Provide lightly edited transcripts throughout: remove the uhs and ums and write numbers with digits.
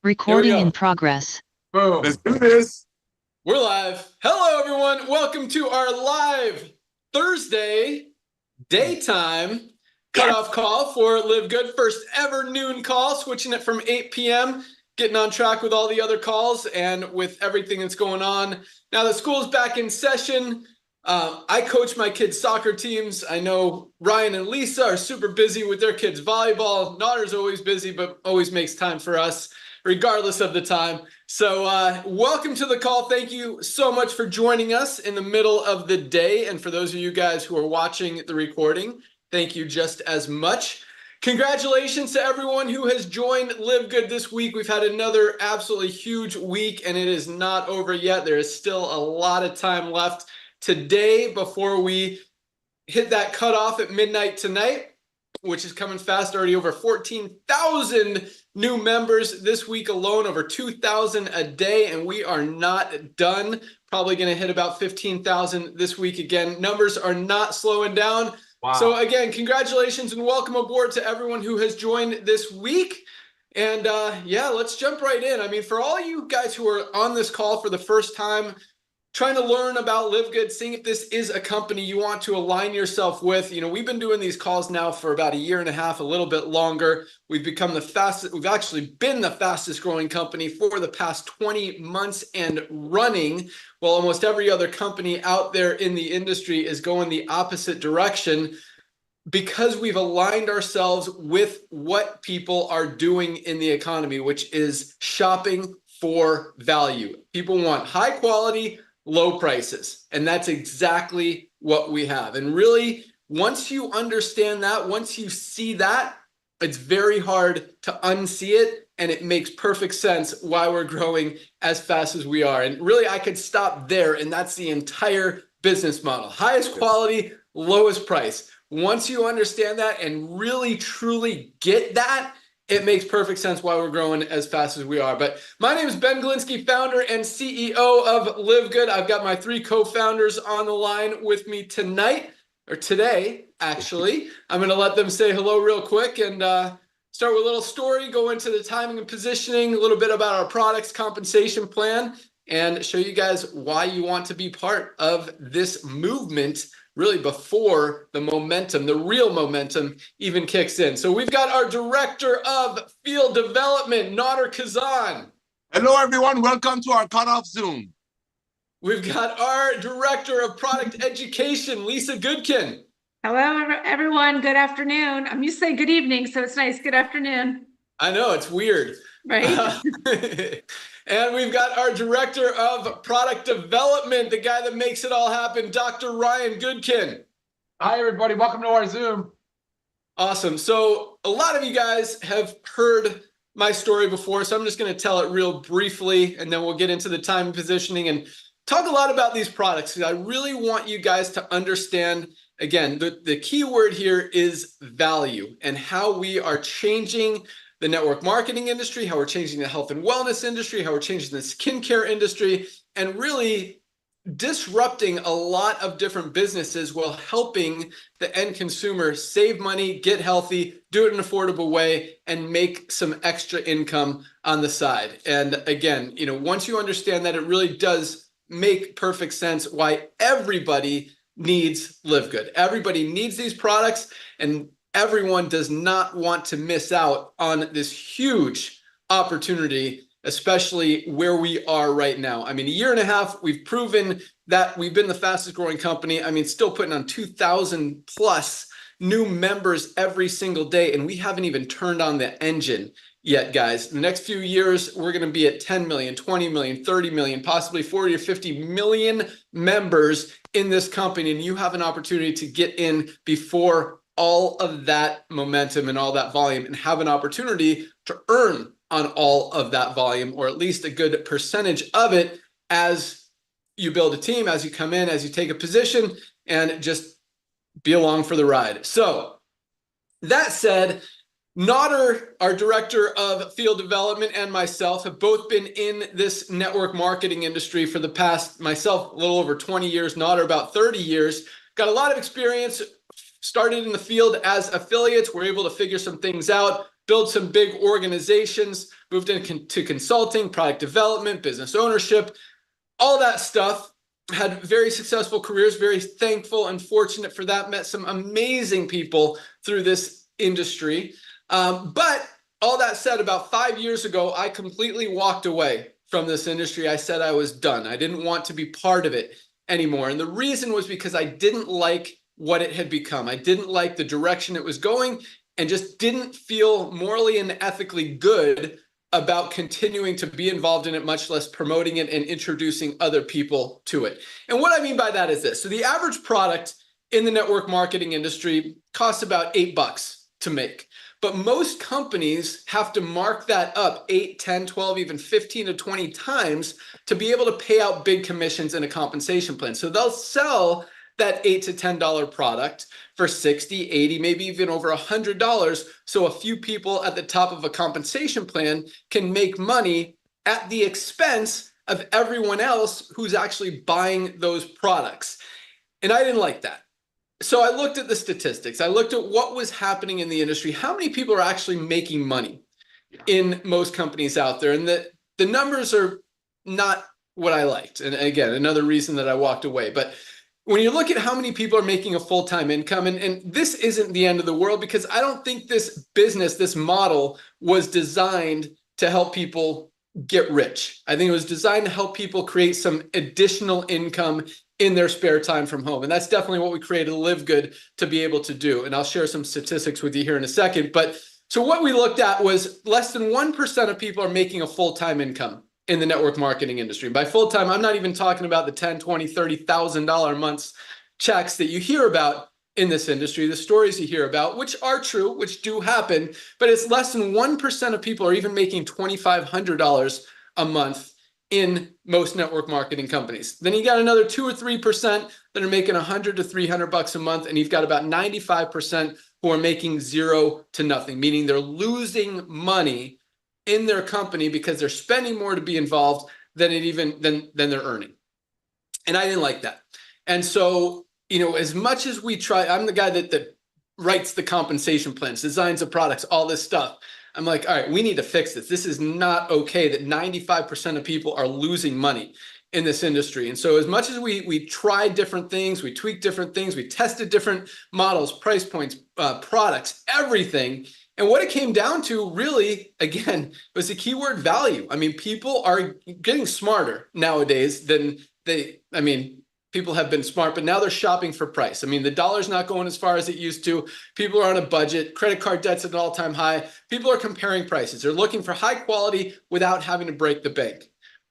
Recording in progress. Boom. Let's do this. We're live. Hello, everyone. Welcome to our live Thursday daytime cutoff call for Live Good. First ever noon call, switching it from 8 p.m., getting on track with all the other calls and with everything that's going on. Now that school's back in session, I coach my kids' soccer teams. I know Ryan and Lisa are super busy with their kids' volleyball. Notter's always busy, but always makes time for us, regardless of the time. So welcome to the call. Thank you so much for joining us in the middle of the day. And for those of you guys who are watching the recording, thank you just as much. Congratulations to everyone who has joined Live Good this week. We've had another absolutely huge week, and it is not over yet. There is still a lot of time left today before we hit that cutoff at midnight tonight, which is coming fast. Already over 14,000 new members this week alone, over 2,000 a day, and we are not done. Probably going to hit about 15,000 this week again. Numbers are not slowing down. Wow. So again, congratulations and welcome aboard to everyone who has joined this week. And yeah, let's jump right in. I mean, for all you guys who are on this call for the first time, trying to learn about Live Good, seeing if this is a company you want to align yourself with. You know, we've been doing these calls now for about a year and a half, a little bit longer. We've become we've actually been the fastest growing company for the past 20 months and running, while almost every other company out there in the industry is going the opposite direction, because we've aligned ourselves with what people are doing in the economy, which is shopping for value. People want high quality, low prices. And that's exactly what we have. And really, once you understand that, once you see that, it's very hard to unsee it. And it makes perfect sense why we're growing as fast as we are. And really, I could stop there. And that's the entire business model. Highest quality, lowest price. Once you understand that and really, truly get that, it makes perfect sense why we're growing as fast as we are. But my name is Ben Glinsky, founder and CEO of Live Good. I've got my three co-founders on the line with me tonight, or today, actually. I'm going to let them say hello real quick and start with a little story, go into the timing and positioning, a little bit about our products, compensation plan, and show you guys why you want to be part of this movement really before the momentum, the real momentum, even kicks in. So we've got our Director of Field Development, Nader Kazan. Hello, everyone. Welcome to our cutoff Zoom. We've got our Director of Product Education, Lisa Goodkin. Hello, everyone. Good afternoon. I'm used to saying good evening, so it's nice. Good afternoon. I know, it's weird. Right? And we've got our Director of Product Development, the guy that makes it all happen, Dr. Ryan Goodkin. Hi, everybody. Welcome to our Zoom. Awesome. So a lot of you guys have heard my story before, so I'm just going to tell it real briefly, and then we'll get into the time and positioning and talk a lot about these products. I really want you guys to understand, again, the key word here is value and how we are changing the network marketing industry, how we're changing the health and wellness industry, how we're changing the skincare industry, and really disrupting a lot of different businesses while helping the end consumer save money, get healthy, do it in an affordable way, and make some extra income on the side. And again, you know, once you understand that, it really does make perfect sense why everybody needs Live Good. Everybody needs these products, and everyone does not want to miss out on this huge opportunity, especially where we are right now. I mean, a year and a half, we've proven that we've been the fastest growing company. I mean, still putting on 2,000 plus new members every single day, and we haven't even turned on the engine yet, guys. In the next few years, we're going to be at 10 million, 20 million, 30 million, possibly 40 or 50 million members in this company, and you have an opportunity to get in before all of that momentum and all that volume and have an opportunity to earn on all of that volume, or at least a good percentage of it as you build a team, as you come in, as you take a position, and just be along for the ride. So that said, Nader, our Director of Field Development, and myself have both been in this network marketing industry for the past, myself, a little over 20 years, Nader about 30 years. Got a lot of experience, started in the field as affiliates. We're able to figure some things out, build some big organizations, moved into consulting, product development, business ownership, all that stuff. Had very successful careers, very thankful and fortunate for that. Met some amazing people through this industry. But all that said, about 5 years ago, I completely walked away from this industry. I said I was done. I didn't want to be part of it anymore. And the reason was because I didn't like what it had become. I didn't like the direction it was going and just didn't feel morally and ethically good about continuing to be involved in it, much less promoting it and introducing other people to it. And what I mean by that is this. So the average product in the network marketing industry costs about $8 to make. But most companies have to mark that up 8, 10, 12, even 15 to 20 times to be able to pay out big commissions in a compensation plan. So they'll sell that $8 to $10 product for 60, 80, maybe even over $100. So a few people at the top of a compensation plan can make money at the expense of everyone else who's actually buying those products. And I didn't like that. So I looked at the statistics. I looked at what was happening in the industry. How many people are actually making money in most companies out there? And the numbers are not what I liked. And again, another reason that I walked away. But when you look at how many people are making a full-time income, and this isn't the end of the world, because I don't think this business, this model was designed to help people get rich. I think it was designed to help people create some additional income in their spare time from home. And that's definitely what we created Live Good to be able to do. And I'll share some statistics with you here in a second. But so what we looked at was less than 1% of people are making a full-time income in the network marketing industry. By full-time, I'm not even talking about the $10, $20, $30,000 months checks that you hear about in this industry, the stories you hear about, which are true, which do happen, but it's less than 1% of people are even making $2,500 a month in most network marketing companies. Then you got another 2 or 3% that are making $100 to $300 a month, and you've got about 95% who are making zero to nothing, meaning they're losing money in their company because they're spending more to be involved than they're earning. And I didn't like that. And so, as much as we try, I'm the guy that writes the compensation plans, designs the products, all this stuff. I'm like, all right, we need to fix this. This is not okay that 95% of people are losing money in this industry. And so as much as we tried different things, we tweaked different things, we tested different models, price points, products, everything. And what it came down to really, again, was the keyword value. I mean, people are getting smarter nowadays than people have been smart, but now they're shopping for price. I mean, the dollar's not going as far as it used to. People are on a budget. Credit card debt's at an all-time high. People are comparing prices. They're looking for high quality without having to break the bank.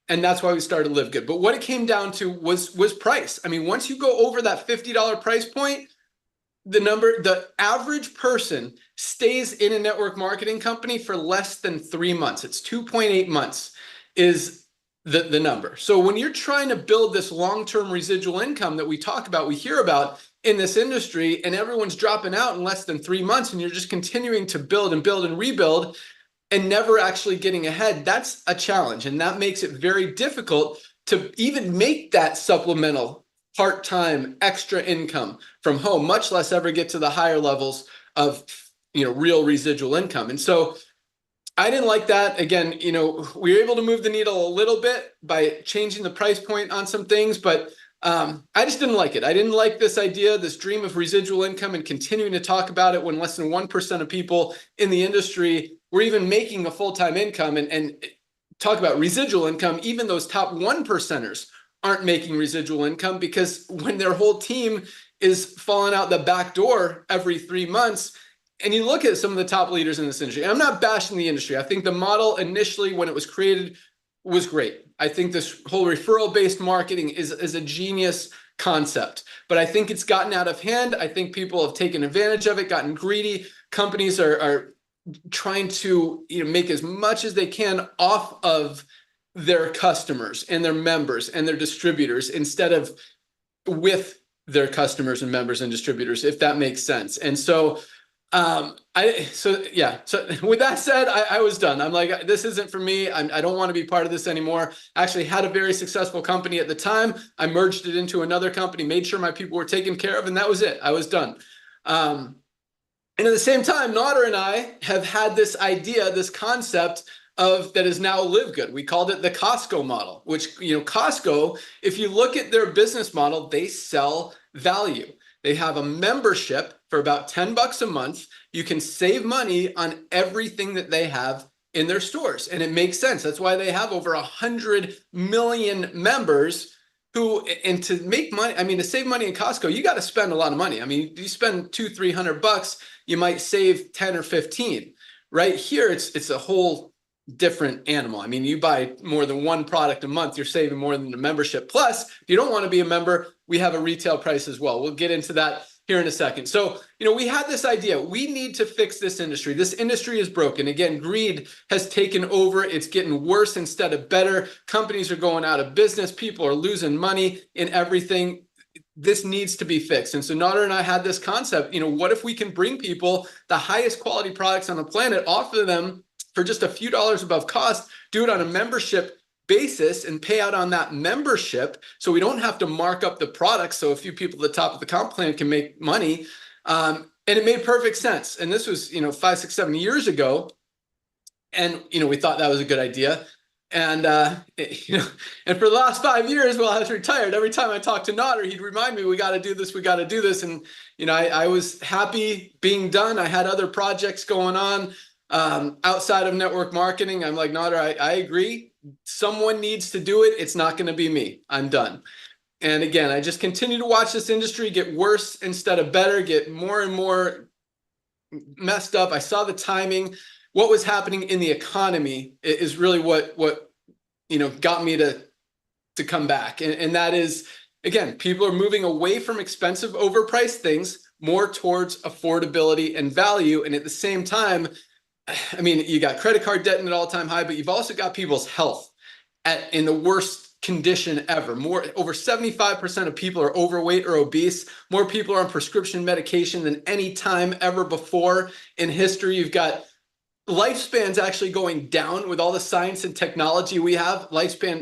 And that's why we started Live Good. But what it came down to was price. I mean, once you go over that $50 price point, the average person stays in a network marketing company for less than 3 months. It's 2.8 months is the number. So when you're trying to build this long-term residual income that we talk about, we hear about in this industry, and everyone's dropping out in less than 3 months, and you're just continuing to build and build and rebuild and never actually getting ahead, that's a challenge. And that makes it very difficult to even make that supplemental part-time extra income from home, much less ever get to the higher levels of real residual income. And so I didn't like that. Again, we were able to move the needle a little bit by changing the price point on some things, but I just didn't like it. I didn't like this idea, this dream of residual income, and continuing to talk about it when less than 1% of people in the industry were even making a full-time income, and talk about residual income. Even those top 1%ers aren't making residual income, because when their whole team is falling out the back door every 3 months. And you look at some of the top leaders in this industry, and I'm not bashing the industry. I think the model initially, when it was created, was great. I think this whole referral-based marketing is a genius concept, but I think it's gotten out of hand. I think people have taken advantage of it, gotten greedy. Companies are trying to make as much as they can off of their customers and their members and their distributors, instead of with their customers and members and distributors, if that makes sense. And so so with that said, I was done. I'm like, this isn't for me. I don't want to be part of this anymore. I actually had a very successful company at the time. I merged it into another company, made sure my people were taken care of, and that was it. I was done. And And at the same time, Nader and I have had this idea, this concept of that is now Live Good. We called it the Costco model, which, Costco, if you look at their business model, they sell value. They have a membership for about $10 a month. You can save money on everything that they have in their stores. And it makes sense. That's why they have over 100 million members who, and to make money, to save money in Costco, you got to spend a lot of money. You spend $200-300, you might save 10 or 15. Right here, it's a whole different animal. You buy more than one product a month, you're saving more than the membership. Plus, if you don't want to be a member, we have a retail price as well. We'll get into that here in a second. So, we had this idea. We need to fix this industry. This industry is broken. Again, greed has taken over. It's getting worse instead of better. Companies are going out of business. People are losing money in everything. This needs to be fixed. And so Nader and I had this concept, what if we can bring people the highest quality products on the planet, offer them for just a few dollars above cost, do it on a membership basis and pay out on that membership so we don't have to mark up the product so a few people at the top of the comp plan can make money. And it made perfect sense. And this was, 5, 6, 7 years ago. And, we thought that was a good idea. And, and for the last 5 years, while I was retired, every time I talked to Nader, he'd remind me, we got to do this, we got to do this. And, I was happy being done. I had other projects going on outside of network marketing. I'm like, Nader, I agree. Someone needs to do it. It's not going to be me. I'm done. And again, I just continue to watch this industry get worse instead of better, get more and more messed up. I saw the timing. What was happening in the economy is really what got me to come back. And that is, again, people are moving away from expensive, overpriced things more towards affordability and value. And at the same time, you got credit card debt at an all-time high, but you've also got people's health in the worst condition ever. Over 75% of people are overweight or obese. More people are on prescription medication than any time ever before in history. You've got lifespans actually going down with all the science and technology we have.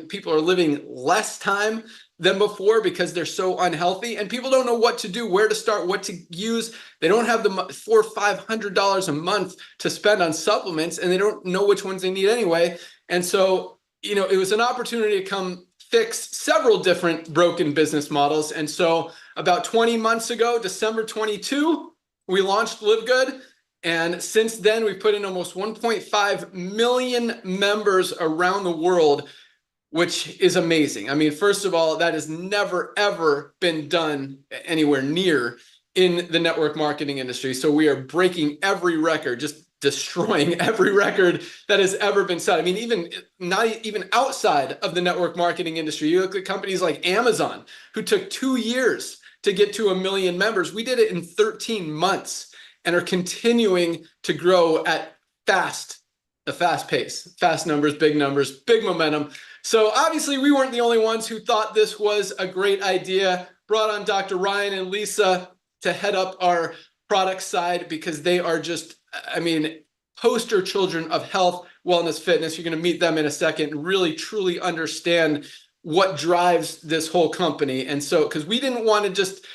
People are living less time than before because they're so unhealthy, and people don't know what to do, where to start, what to use. They don't have the $400 or $500 a month to spend on supplements, and they don't know which ones they need anyway. And so, it was an opportunity to come fix several different broken business models. And so about 20 months ago, December 22, we launched Live Good. And since then, we've put in almost 1.5 million members around the world, which is amazing. First of all, that has never, ever been done anywhere near in the network marketing industry. So we are breaking every record, just destroying every record that has ever been set. Not even outside of the network marketing industry. You look at companies like Amazon, who took 2 years to get to 1 million members. We did it in 13 months and are continuing to grow at a fast pace, fast numbers, big momentum. So obviously we weren't the only ones who thought this was a great idea. Brought on Dr. Ryan and Lisa to head up our product side because they are just, poster children of health, wellness, fitness. You're going to meet them in a second and really, truly understand what drives this whole company. And so, because we didn't want to just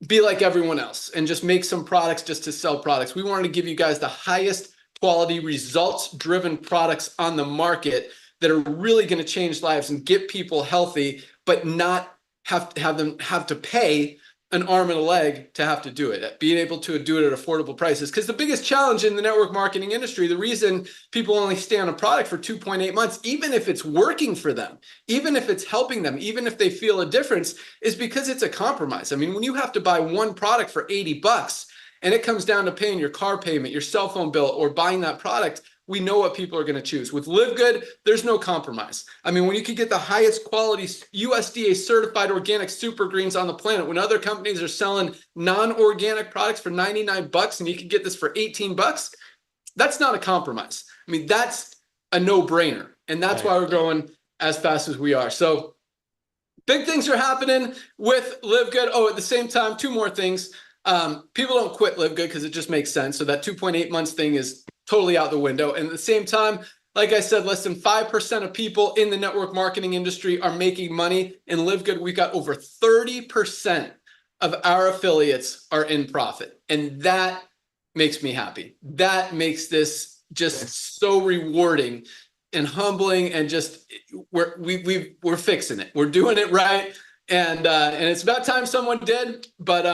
be like everyone else and just make some products just to sell products. We wanted to give you guys the highest quality, results-driven products on the market that are really going to change lives and get people healthy, but not have to pay an arm and a leg to have to do it, being able to do it at affordable prices. Because the biggest challenge in the network marketing industry, the reason people only stay on a product for 2.8 months, even if it's working for them, even if it's helping them, even if they feel a difference, is because it's a compromise. When you have to buy one product for $80 and it comes down to paying your car payment, your cell phone bill, or buying that product, we know what people are going to choose. With Live Good, there's no compromise. When you could get the highest quality USDA certified organic super greens on the planet, when other companies are selling non-organic products for $99 and you could get this for $18, that's not a compromise. That's a no-brainer. And that's why we're growing as fast as we are. So big things are happening with Live Good. Oh, at the same time, 2 more things. People don't quit Live Good because it just makes sense. So that 2.8 months thing is totally out the window. And at the same time, like I said, less than 5% of people in the network marketing industry are making money. In Live Good, we've got over 30% of our affiliates are in profit. And that makes me happy. That makes this just so rewarding and humbling, and just we're fixing it. We're doing it right, and it's about time someone did. But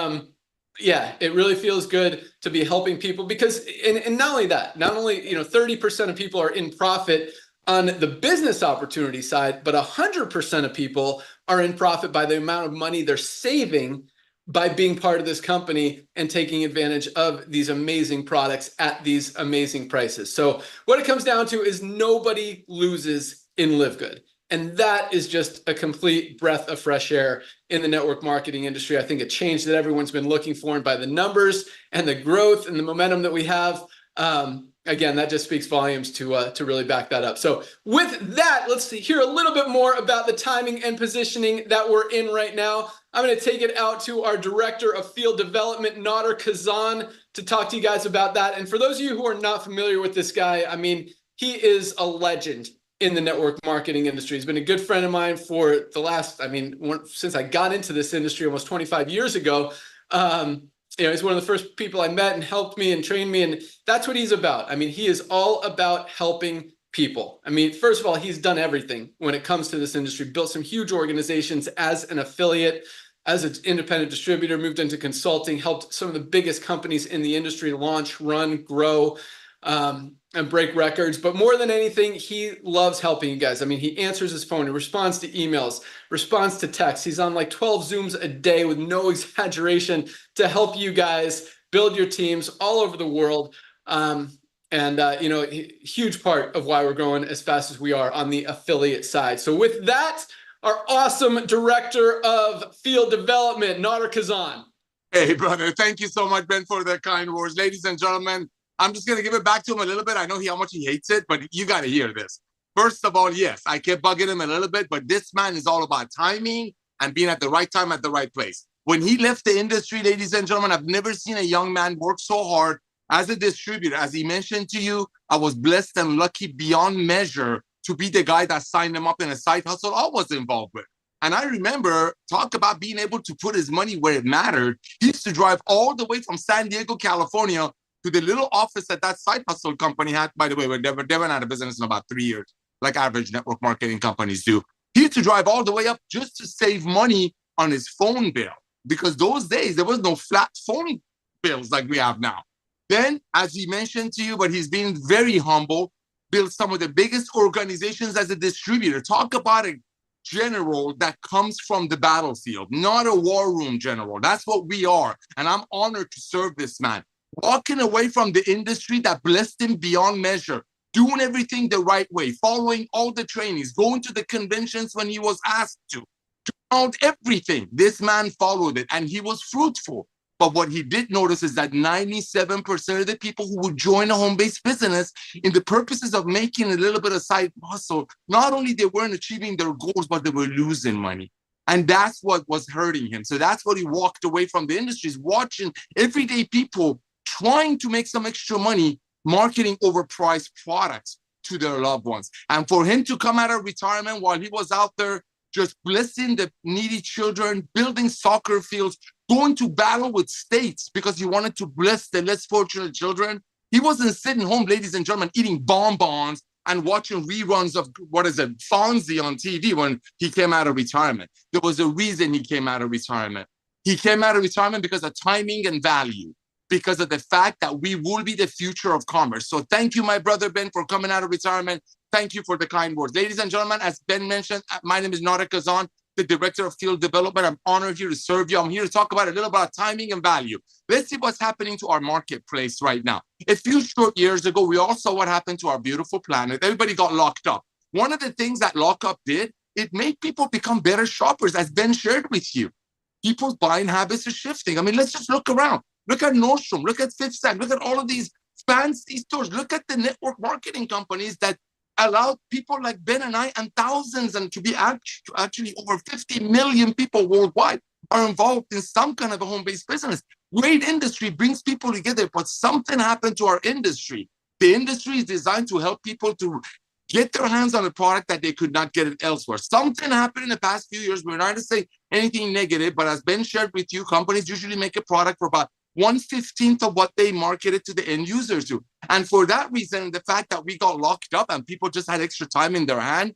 yeah, it really feels good to be helping people, because and not only that, not only 30% of people are in profit on the business opportunity side, but 100% of people are in profit by the amount of money they're saving by being part of this company and taking advantage of these amazing products at these amazing prices. So what it comes down to is nobody loses in Live Good. And that is just a complete breath of fresh air in the network marketing industry. I think a change that everyone's been looking for, and by the numbers and the growth and the momentum that we have, again, that just speaks volumes to really back that up. So with that, let's hear a little bit more about the timing and positioning that we're in right now. I'm going to take it out to our Director of Field Development, Nader Kazan, to talk to you guys about that. And for those of you who are not familiar with this guy, I mean, he is a legend in the network marketing industry. He's been a good friend of mine for the last, since I got into this industry almost 25 years ago. He's one of the first people I met and helped me and trained me, and that's what he's about. I mean, he is all about helping people. I mean, first of all, he's done everything when it comes to this industry, built some huge organizations as an affiliate, as an independent distributor, moved into consulting, helped some of the biggest companies in the industry launch, run, grow, and break records. But more than anything, he loves helping you guys. I mean, he answers his phone, he responds to emails, responds to texts. He's on like 12 Zooms a day with no exaggeration to help you guys build your teams all over the world. Huge part of why we're growing as fast as we are on the affiliate side. So with that, our awesome Director of Field Development, Nader Kazan. Hey, brother. Thank you so much, Ben, for the kind words. Ladies and gentlemen, I'm just going to give it back to him a little bit. I know how much he hates it, but you got to hear this. First of all, yes, I kept bugging him a little bit, but this man is all about timing and being at the right time at the right place. When he left the industry, ladies and gentlemen, I've never seen a young man work so hard as a distributor. As he mentioned to you, I was blessed and lucky beyond measure to be the guy that signed him up in a side hustle I was involved with. And I remember, talk about being able to put his money where it mattered. He used to drive all the way from San Diego, California, to the little office that side hustle company had. By the way, when Devin had a business in about 3 years, like average network marketing companies do. He used to drive all the way up just to save money on his phone bill, because those days there was no flat phone bills like we have now. Then, as he mentioned to you, but he's been very humble, built some of the biggest organizations as a distributor. Talk about a general that comes from the battlefield, not a war room general. That's what we are. And I'm honored to serve this man. Walking away from the industry that blessed him beyond measure, doing everything the right way, following all the trainings, going to the conventions when he was asked to out everything. This man followed it, and he was fruitful. But what he did notice is that 97% of the people who would join a home-based business in the purposes of making a little bit of side hustle, not only they weren't achieving their goals, but they were losing money. And that's what was hurting him. So that's what he walked away from the industry, is watching everyday people trying to make some extra money marketing overpriced products to their loved ones. And for him to come out of retirement while he was out there just blessing the needy children, building soccer fields, going to battle with states because he wanted to bless the less fortunate children. He wasn't sitting home, ladies and gentlemen, eating bonbons and watching reruns of, Fonzie on TV when he came out of retirement. There was a reason he came out of retirement. He came out of retirement because of timing and value, because of the fact that we will be the future of commerce. So thank you, my brother Ben, for coming out of retirement. Thank you for the kind words. Ladies and gentlemen, as Ben mentioned, my name is Nader Kazan, the Director of Field Development. I'm honored here to serve you. I'm here to talk about a little about timing and value. Let's see what's happening to our marketplace right now. A few short years ago, we all saw what happened to our beautiful planet. Everybody got locked up. One of the things that lockup did, it made people become better shoppers, as Ben shared with you. People's buying habits are shifting. I mean, let's just look around. Look at Nordstrom, look at Fifth Stand, look at all of these fancy stores. Look at the network marketing companies that allow people like Ben and I and thousands, and to be actually over 50 million people worldwide are involved in some kind of a home-based business. Great industry brings people together, but something happened to our industry. The industry is designed to help people to get their hands on a product that they could not get it elsewhere. Something happened in the past few years. We're not to say anything negative, but as Ben shared with you, companies usually make a product for about 1/15 of what they marketed to the end users to. And for that reason, the fact that we got locked up and people just had extra time in their hand,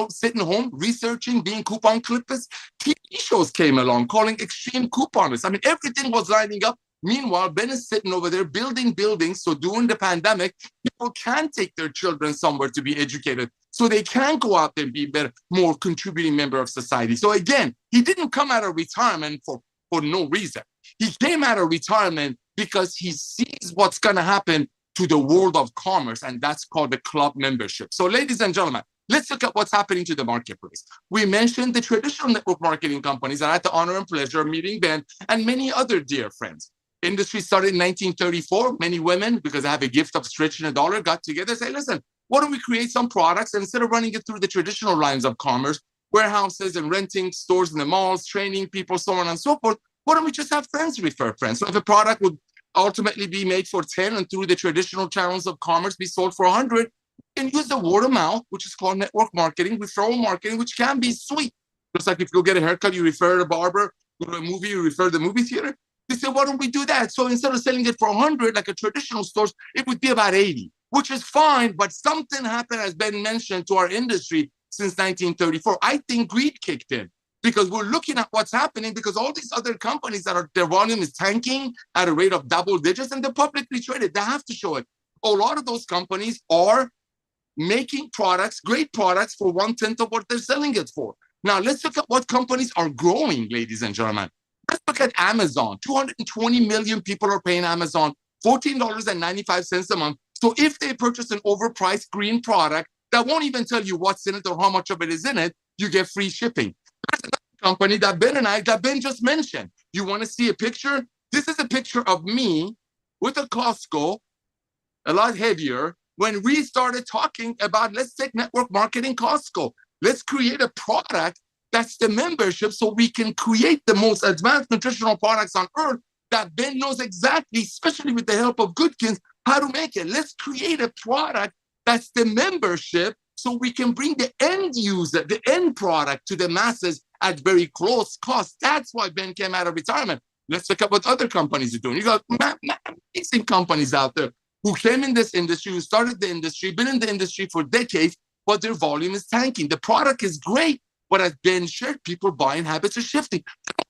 sitting home, researching, being coupon clippers, TV shows came along calling extreme couponers. I mean, everything was lining up. Meanwhile, Ben is sitting over there building buildings. So during the pandemic, people can take their children somewhere to be educated. So they can go out there and be better, more contributing member of society. So again, he didn't come out of retirement for no reason. He came out of retirement because he sees what's going to happen to the world of commerce, and that's called the club membership. So ladies and gentlemen, let's look at what's happening to the marketplace. We mentioned the traditional network marketing companies, and I had the honor and pleasure of meeting Ben and many other dear friends. Industry started in 1934. Many women, because I have a gift of stretching a dollar, got together and say, listen, why don't we create some products, and instead of running it through the traditional lines of commerce, warehouses and renting stores in the malls, training people, so on and so forth, why don't we just have friends refer friends? So if a product would ultimately be made for 10 and through the traditional channels of commerce be sold for 100, and use the word of mouth, which is called network marketing, referral marketing, which can be sweet. Just like if you go get a haircut, you refer a barber, go to a movie, you refer the movie theater. They said, why don't we do that? So instead of selling it for 100, like a traditional stores, it would be about 80, which is fine. But something happened, as Ben mentioned, to our industry since 1934. I think greed kicked in because we're looking at what's happening because all these other companies their volume is tanking at a rate of double digits and they're publicly traded. They have to show it. A lot of those companies are making products, great products for 1/10 of what they're selling it for. Now, let's look at what companies are growing, ladies and gentlemen. Let's look at Amazon. 220 million people are paying Amazon $14.95 a month. So if they purchase an overpriced green product that won't even tell you what's in it or how much of it is in it, you get free shipping. There's another company that Ben just mentioned. You want to see a picture? This is a picture of me with a Costco, a lot heavier, when we started talking about, let's take network marketing Costco. Let's create a product that's the membership so we can create the most advanced nutritional products on earth that Ben knows exactly, especially with the help of Goodkins, how to make it. Let's create a product that's the membership so we can bring the end user, the end product to the masses at very close cost. That's why Ben came out of retirement. Let's look at what other companies are doing. You got amazing companies out there who came in this industry, who started the industry, been in the industry for decades, but their volume is tanking. The product is great, but as Ben shared, people buying habits are shifting.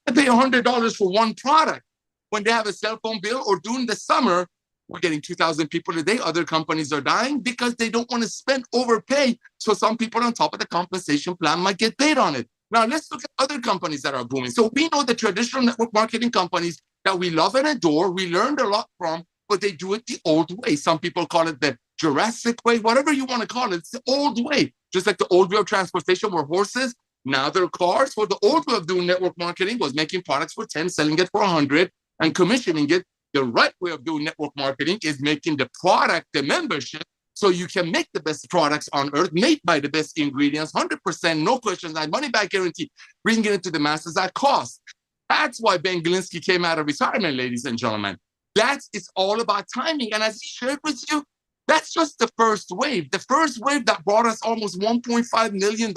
They pay $100 for one product when they have a cell phone bill, or during the summer, we're getting 2,000 people a day. Other companies are dying because they don't want to overpay. So some people on top of the compensation plan might get paid on it. Now, let's look at other companies that are booming. So we know the traditional network marketing companies that we love and adore, we learned a lot from, but they do it the old way. Some people call it the Jurassic way, whatever you want to call it. It's the old way. Just like the old way of transportation were horses, now they're cars. Well, the old way of doing network marketing was making products for 10, selling it for 100, and commissioning it. The right way of doing network marketing is making the product the membership so you can make the best products on earth, made by the best ingredients, 100%, no questions, money back guarantee, bringing it to the masses at cost. That's why Ben Glinsky came out of retirement, ladies and gentlemen. It's all about timing. And as he shared with you, that's just the first wave. The first wave that brought us almost $1.5 million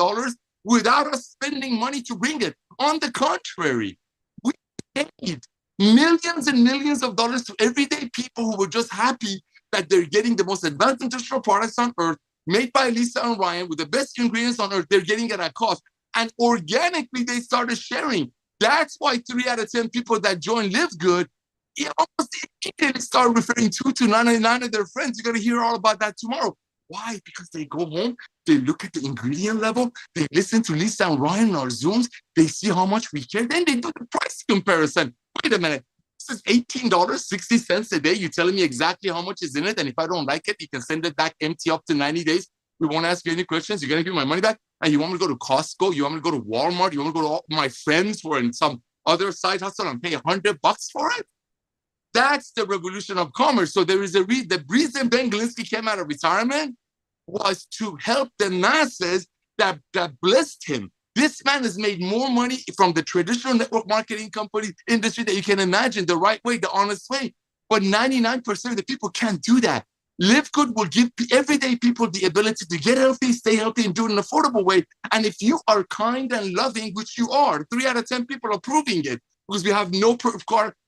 without us spending money to bring it. On the contrary, we paid millions and millions of dollars to everyday people who were just happy that they're getting the most advanced nutritional products on earth, made by Lisa and Ryan with the best ingredients on earth. They're getting it at cost. And organically, they started sharing. That's why 3 out of 10 people that join Live Good almost immediately start referring to 99 of their friends. You're going to hear all about that tomorrow. Why? Because they go home, they look at the ingredient level, they listen to Lisa and Ryan on our Zooms, they see how much we care, then they do the price comparison. Wait a minute, this is $18.60 a day. You're telling me exactly how much is in it, and if I don't like it, you can send it back empty up to 90 days. We won't ask you any questions. You're going to give me my money back, and you want me to go to Costco, you want me to go to Walmart, you want me to go to all my friends who are in some other side hustle and pay $100 for it? That's the revolution of commerce. So there is the reason Ben Glinsky came out of retirement was to help the masses that blessed him. This man has made more money from the traditional network marketing company industry that you can imagine, the right way, the honest way. But 99% of the people can't do that. Live Good will give everyday people the ability to get healthy, stay healthy, and do it in an affordable way. And if you are kind and loving, which you are, 3 out of 10 people are proving it, because we have no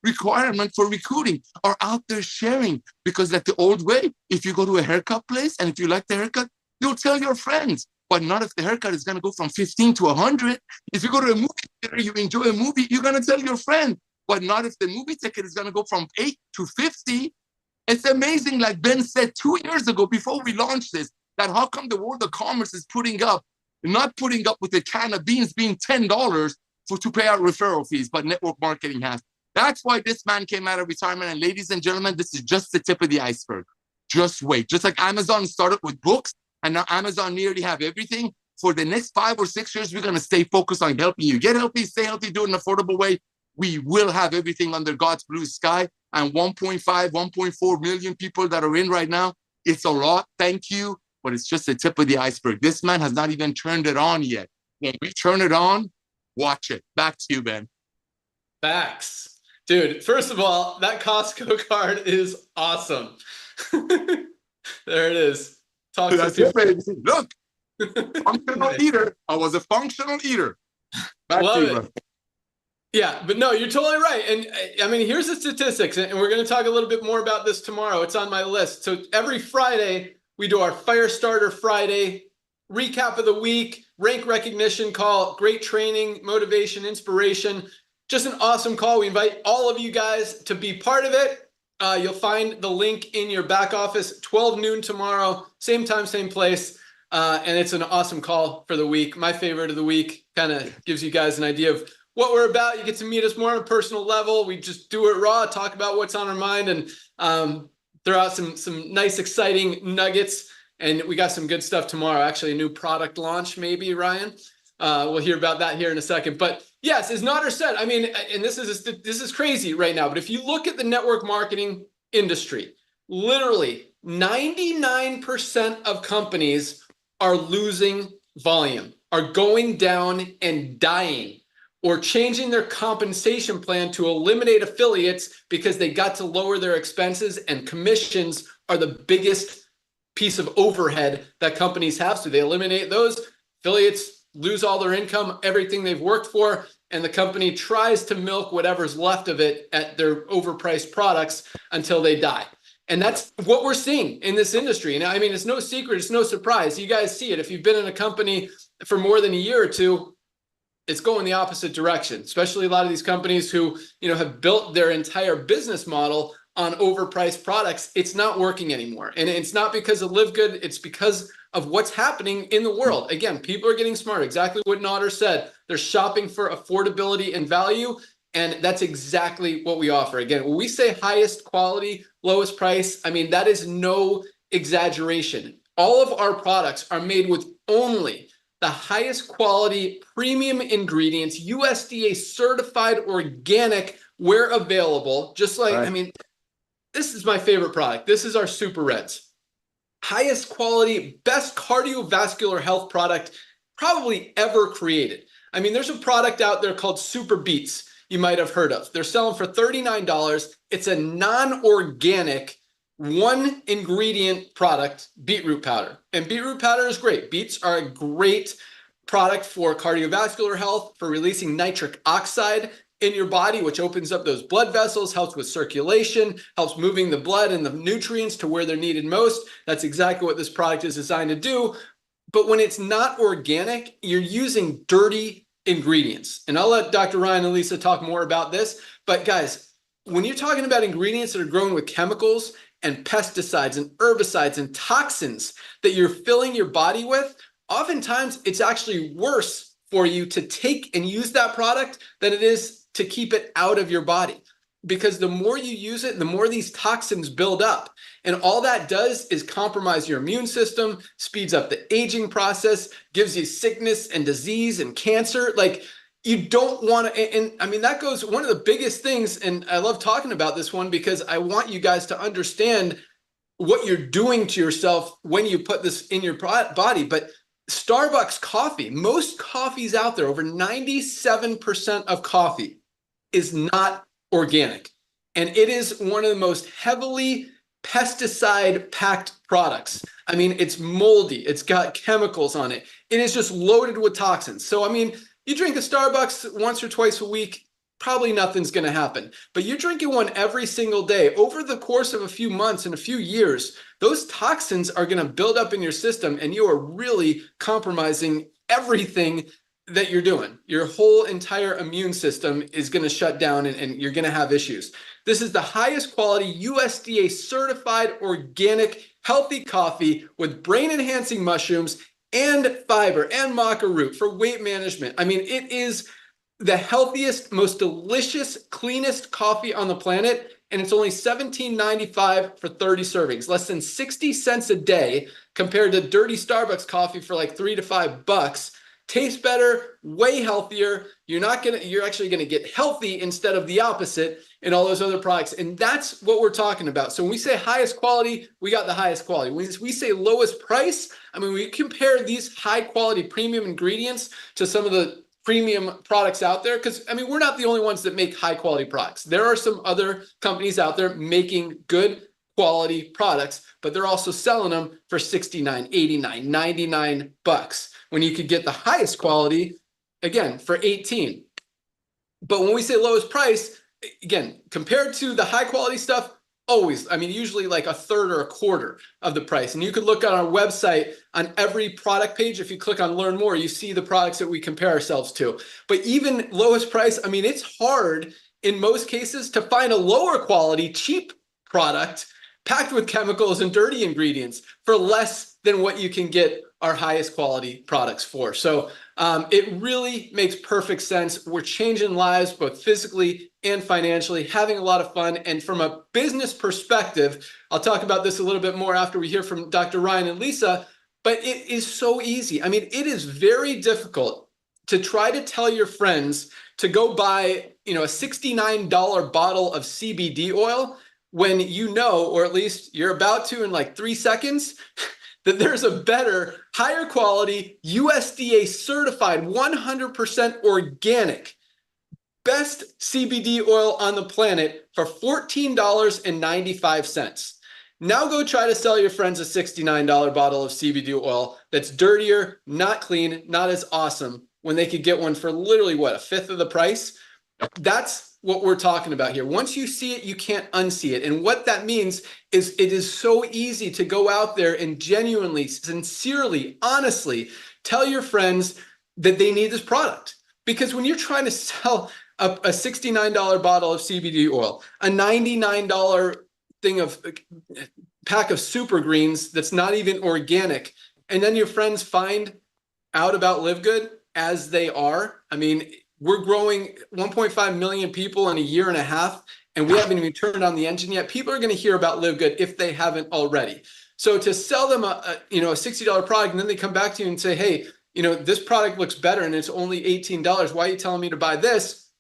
requirement for recruiting, are out there sharing. Because like the old way, if you go to a haircut place and if you like the haircut, you'll tell your friends. But not if the haircut is going to go from 15 to 100. If you go to a movie theater, you enjoy a movie, you're going to tell your friend. But not if the movie ticket is going to go from 8 to 50. It's amazing, like Ben said 2 years ago before we launched this, that how come the world of commerce is not putting up with a can of beans being $10 to pay out referral fees, but network marketing has. That's why this man came out of retirement. And ladies and gentlemen, this is just the tip of the iceberg. Just wait. Just like Amazon started with books, and now Amazon nearly have everything. For the next 5 or 6 years, we're going to stay focused on helping you get healthy, stay healthy, do it in an affordable way. We will have everything under God's blue sky. And 1.5, 1.4 million people that are in right now, it's a lot. Thank you. But it's just the tip of the iceberg. This man has not even turned it on yet. When we turn it on, watch it. Back to you, Ben. Facts. Dude, first of all, that Costco card is awesome. There it is. Talk That's to it, baby. Look, functional eater. I was a functional eater. Back Love to you, it. bro. Yeah, but no, you're totally right. And I mean, here's the statistics, and we're going to talk a little bit more about this tomorrow. It's on my list. So every Friday, we do our Fire Starter Friday, recap of the week, rank recognition call, great training, motivation, inspiration. Just an awesome call. We invite all of you guys to be part of it. You'll find the link in your back office, 12 noon tomorrow, same time, same place. And it's an awesome call for the week. My favorite of the week. Kind of gives you guys an idea of what we're about. You get to meet us more on a personal level. We just do it raw, talk about what's on our mind, and throw out some nice, exciting nuggets. And we got some good stuff tomorrow. Actually, a new product launch, maybe, Ryan. We'll hear about that here in a second. But yes, as Nader said, I mean, and this is crazy right now, but if you look at the network marketing industry, literally 99% of companies are losing volume, are going down and dying, or changing their compensation plan to eliminate affiliates because they got to lower their expenses, and commissions are the biggest piece of overhead that companies have. So they eliminate those, affiliates lose all their income, everything they've worked for, and the company tries to milk whatever's left of it at their overpriced products until they die. And that's what we're seeing in this industry. And I mean, it's no secret, it's no surprise. You guys see it. If you've been in a company for more than a year or two, it's going the opposite direction, especially a lot of these companies who, have built their entire business model on overpriced products. It's not working anymore. And it's not because of Live Good, it's because of what's happening in the world. Again, people are getting smart. Exactly what Nader said. They're shopping for affordability and value. And that's exactly what we offer. Again, when we say highest quality, lowest price, I mean, that is no exaggeration. All of our products are made with only the highest quality premium ingredients, USDA certified organic where available. Just like, right. I mean, this is my favorite product. This is our Super Reds. Highest quality, best cardiovascular health product probably ever created. I mean, there's a product out there called Super Beets you might have heard of. They're selling for $39. It's a non-organic, one ingredient product, beetroot powder. And beetroot powder is great. Beets are a great product for cardiovascular health, for releasing nitric oxide in your body, which opens up those blood vessels, helps with circulation, helps moving the blood and the nutrients to where they're needed most. That's exactly what this product is designed to do. But when it's not organic, you're using dirty ingredients. And I'll let Dr. Ryan and Lisa talk more about this. But guys, when you're talking about ingredients that are grown with chemicals and pesticides and herbicides and toxins that you're filling your body with, oftentimes it's actually worse for you to take and use that product than it is to keep it out of your body. Because the more you use it, the more these toxins build up. And all that does is compromise your immune system, speeds up the aging process, gives you sickness and disease and cancer. Like, you don't want to, and I mean, that goes, one of the biggest things, and I love talking about this one because I want you guys to understand what you're doing to yourself when you put this in your body. But Starbucks coffee, most coffees out there, over 97% of coffee is not organic. And it is one of the most heavily pesticide-packed products. I mean, it's moldy. It's got chemicals on it. It is just loaded with toxins. So, I mean, you drink a Starbucks once or twice a week, probably nothing's going to happen. But you're drinking one every single day over the course of a few months and a few years, those toxins are going to build up in your system, and you are really compromising everything that you're doing. Your whole entire immune system is going to shut down, and you're going to have issues. This is the highest quality USDA certified organic healthy coffee with brain enhancing mushrooms and fiber and maca root for weight management. I mean, it is the healthiest, most delicious, cleanest coffee on the planet. And it's only $17.95 for 30 servings, less than 60 cents a day compared to dirty Starbucks coffee for like $3 to $5. Tastes better, way healthier. You're actually gonna get healthy instead of the opposite in all those other products. And that's what we're talking about. So when we say highest quality, we got the highest quality. When we say lowest price, I mean, we compare these high quality premium ingredients to some of the premium products out there, because I mean, we're not the only ones that make high quality products. There are some other companies out there making good quality products, but they're also selling them for $69, $89, $99 when you could get the highest quality, again, for $18. But when we say lowest price, again, compared to the high quality stuff, always, I mean, usually like a third or a quarter of the price. And you could look on our website on every product page. If you click on learn more, you see the products that we compare ourselves to. But even lowest price, I mean, it's hard in most cases to find a lower quality, cheap product packed with chemicals and dirty ingredients for less than what you can get our highest quality products for. So it really makes perfect sense. We're changing lives, both physically and financially, having a lot of fun. And from a business perspective, I'll talk about this a little bit more after we hear from Dr. Ryan and Lisa, but it is so easy. I mean, it is very difficult to try to tell your friends to go buy, a $69 bottle of CBD oil when you know, or at least you're about to in like 3 seconds, that there's a better, higher quality, USDA certified, 100% organic, best CBD oil on the planet for $14.95. Now go try to sell your friends a $69 bottle of CBD oil that's dirtier, not clean, not as awesome, when they could get one for literally, what, a fifth of the price? That's what we're talking about here. Once you see it, you can't unsee it. And what that means is it is so easy to go out there and genuinely, sincerely, honestly tell your friends that they need this product. Because when you're trying to sell a $69 bottle of CBD oil, a $99 pack of super greens that's not even organic, and then your friends find out about Live Good as they are, I mean, we're growing 1.5 million people in a year and a half, and we haven't even turned on the engine yet. People are going to hear about Live Good if they haven't already. So to sell them a $60 product, and then they come back to you and say, hey, this product looks better and it's only $18. Why are you telling me to buy this?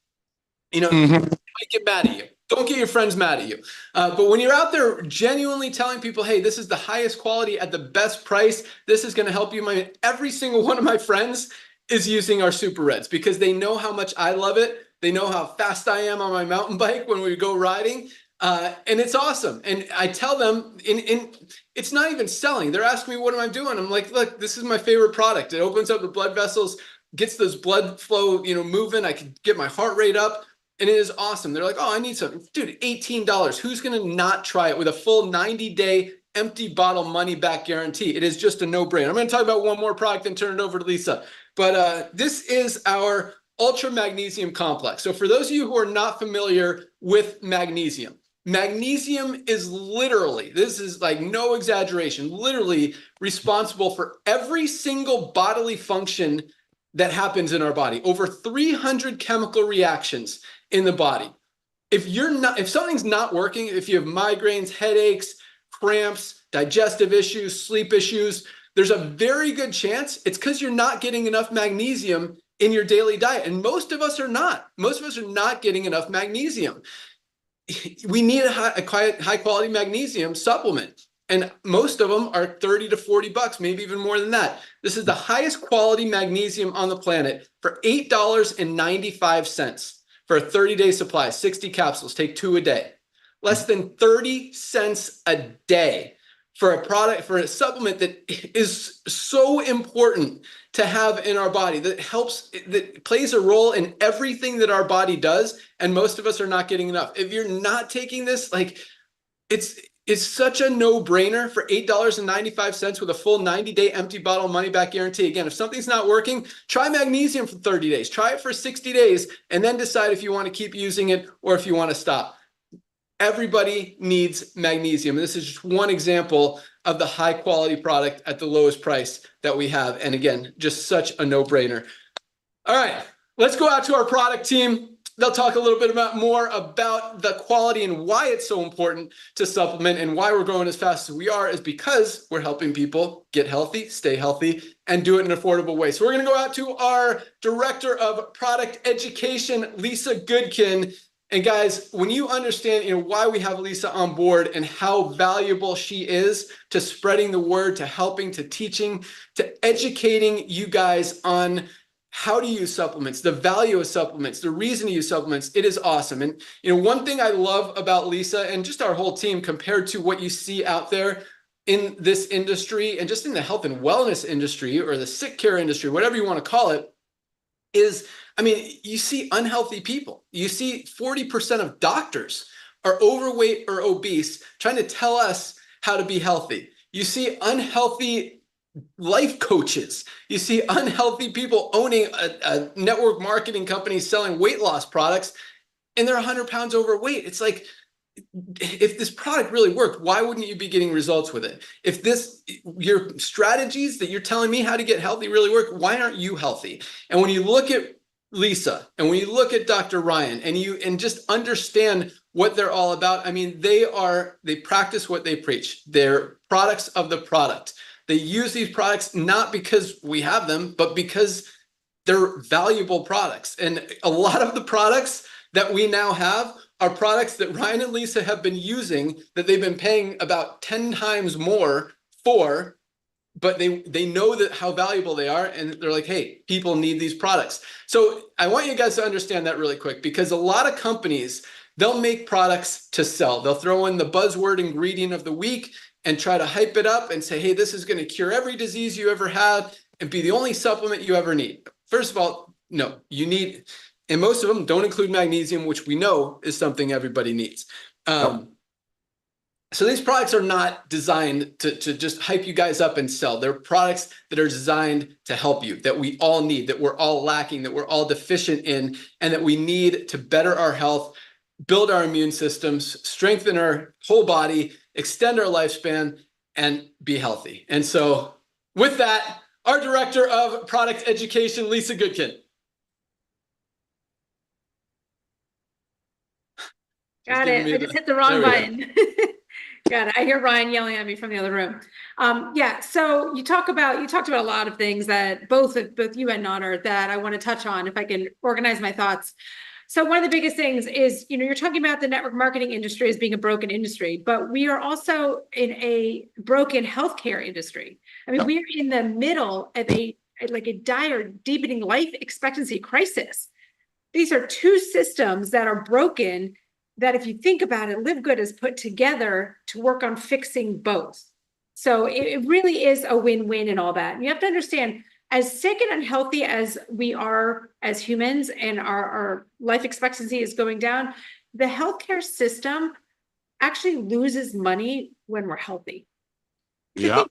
They might get mad at you. Don't get your friends mad at you. But when you're out there genuinely telling people, hey, this is the highest quality at the best price, this is going to help you. Every single one of my friends is using our Super Reds because they know how much I love it. They know how fast I am on my mountain bike when we go riding. And it's awesome. And I tell them, it's not even selling. They're asking me, what am I doing? I'm like, look, this is my favorite product. It opens up the blood vessels, gets this blood flow, moving. I can get my heart rate up. And it is awesome. They're like, oh, I need something. Dude, $18. Who's going to not try it with a full 90-day empty bottle money back guarantee? It is just a no-brainer. I'm going to talk about one more product and turn it over to Lisa. But this is our Ultra Magnesium Complex. So for those of you who are not familiar with magnesium, magnesium is literally, this is like no exaggeration, literally responsible for every single bodily function that happens in our body. Over 300 chemical reactions in the body. If something's not working, if you have migraines, headaches, cramps, digestive issues, sleep issues, there's a very good chance it's because you're not getting enough magnesium in your daily diet. And most of us are not. Most of us are not getting enough magnesium. We need a high quality magnesium supplement. And most of them are 30 to 40 bucks, maybe even more than that. This is the highest quality magnesium on the planet for $8.95 for a 30-day supply, 60 capsules, take 2 a day. Less than 30 cents a day for a product, for a supplement that is so important to have in our body, that helps, that plays a role in everything that our body does. And most of us are not getting enough. If you're not taking this, like, it's such a no-brainer for $8.95 with a full 90-day empty bottle money back guarantee. Again, if something's not working, try magnesium for 30 days, try it for 60 days, and then decide if you want to keep using it or if you want to stop. Everybody needs magnesium. This is just one example of the high quality product at the lowest price that we have. And again, just such a no-brainer. All right, let's go out to our product team. They'll talk a little bit more about the quality and why it's so important to supplement, and why we're growing as fast as we are is because we're helping people get healthy, stay healthy, and do it in an affordable way. So we're going to go out to our Director of Product Education, Lisa Goodkin. And guys, when you understand, why we have Lisa on board and how valuable she is to spreading the word, to helping, to teaching, to educating you guys on how to use supplements, the value of supplements, the reason to use supplements, it is awesome. And one thing I love about Lisa and just our whole team compared to what you see out there in this industry and just in the health and wellness industry or the sick care industry, whatever you want to call it, is, you see unhealthy people. You see 40% of doctors are overweight or obese trying to tell us how to be healthy. You see unhealthy life coaches. You see unhealthy people owning a network marketing company selling weight loss products, and they're 100 pounds overweight. It's like, if this product really worked, why wouldn't you be getting results with it? If your strategies that you're telling me how to get healthy really work, why aren't you healthy? And when you look at Lisa and when you look at Dr. Ryan and just understand what they're all about, they practice what they preach. They're products of the product. They use these products not because we have them, but because they're valuable products. And a lot of the products that we now have are products that Ryan and Lisa have been using, that they've been paying about 10 times more for, but they know that how valuable they are, and they're like, hey, people need these products. So I want you guys to understand that really quick, because a lot of companies, they'll make products to sell. They'll throw in the buzzword ingredient of the week and try to hype it up and say, hey, this is going to cure every disease you ever had and be the only supplement you ever need. First of all, no, you need, and most of them don't include magnesium, which we know is something everybody needs. So these products are not designed to just hype you guys up and sell. They're products that are designed to help you, that we all need, that we're all lacking, that we're all deficient in, and that we need to better our health, build our immune systems, strengthen our whole body, extend our lifespan, and be healthy. And so with that, our Director of Product Education, Lisa Goodkin. Got it. I just hit the wrong button. Got it. I hear Ryan yelling at me from the other room. So you talked about a lot of things that both you and Nader that I want to touch on, if I can organize my thoughts. So one of the biggest things is, you're talking about the network marketing industry as being a broken industry, but we are also in a broken healthcare industry. We are in the middle of a dire, deepening life expectancy crisis. These are two systems that are broken, that if you think about it, Live Good is put together to work on fixing both. So it really is a win-win and all that. And you have to understand, as sick and unhealthy as we are as humans and our life expectancy is going down, the healthcare system actually loses money when we're healthy. Yeah.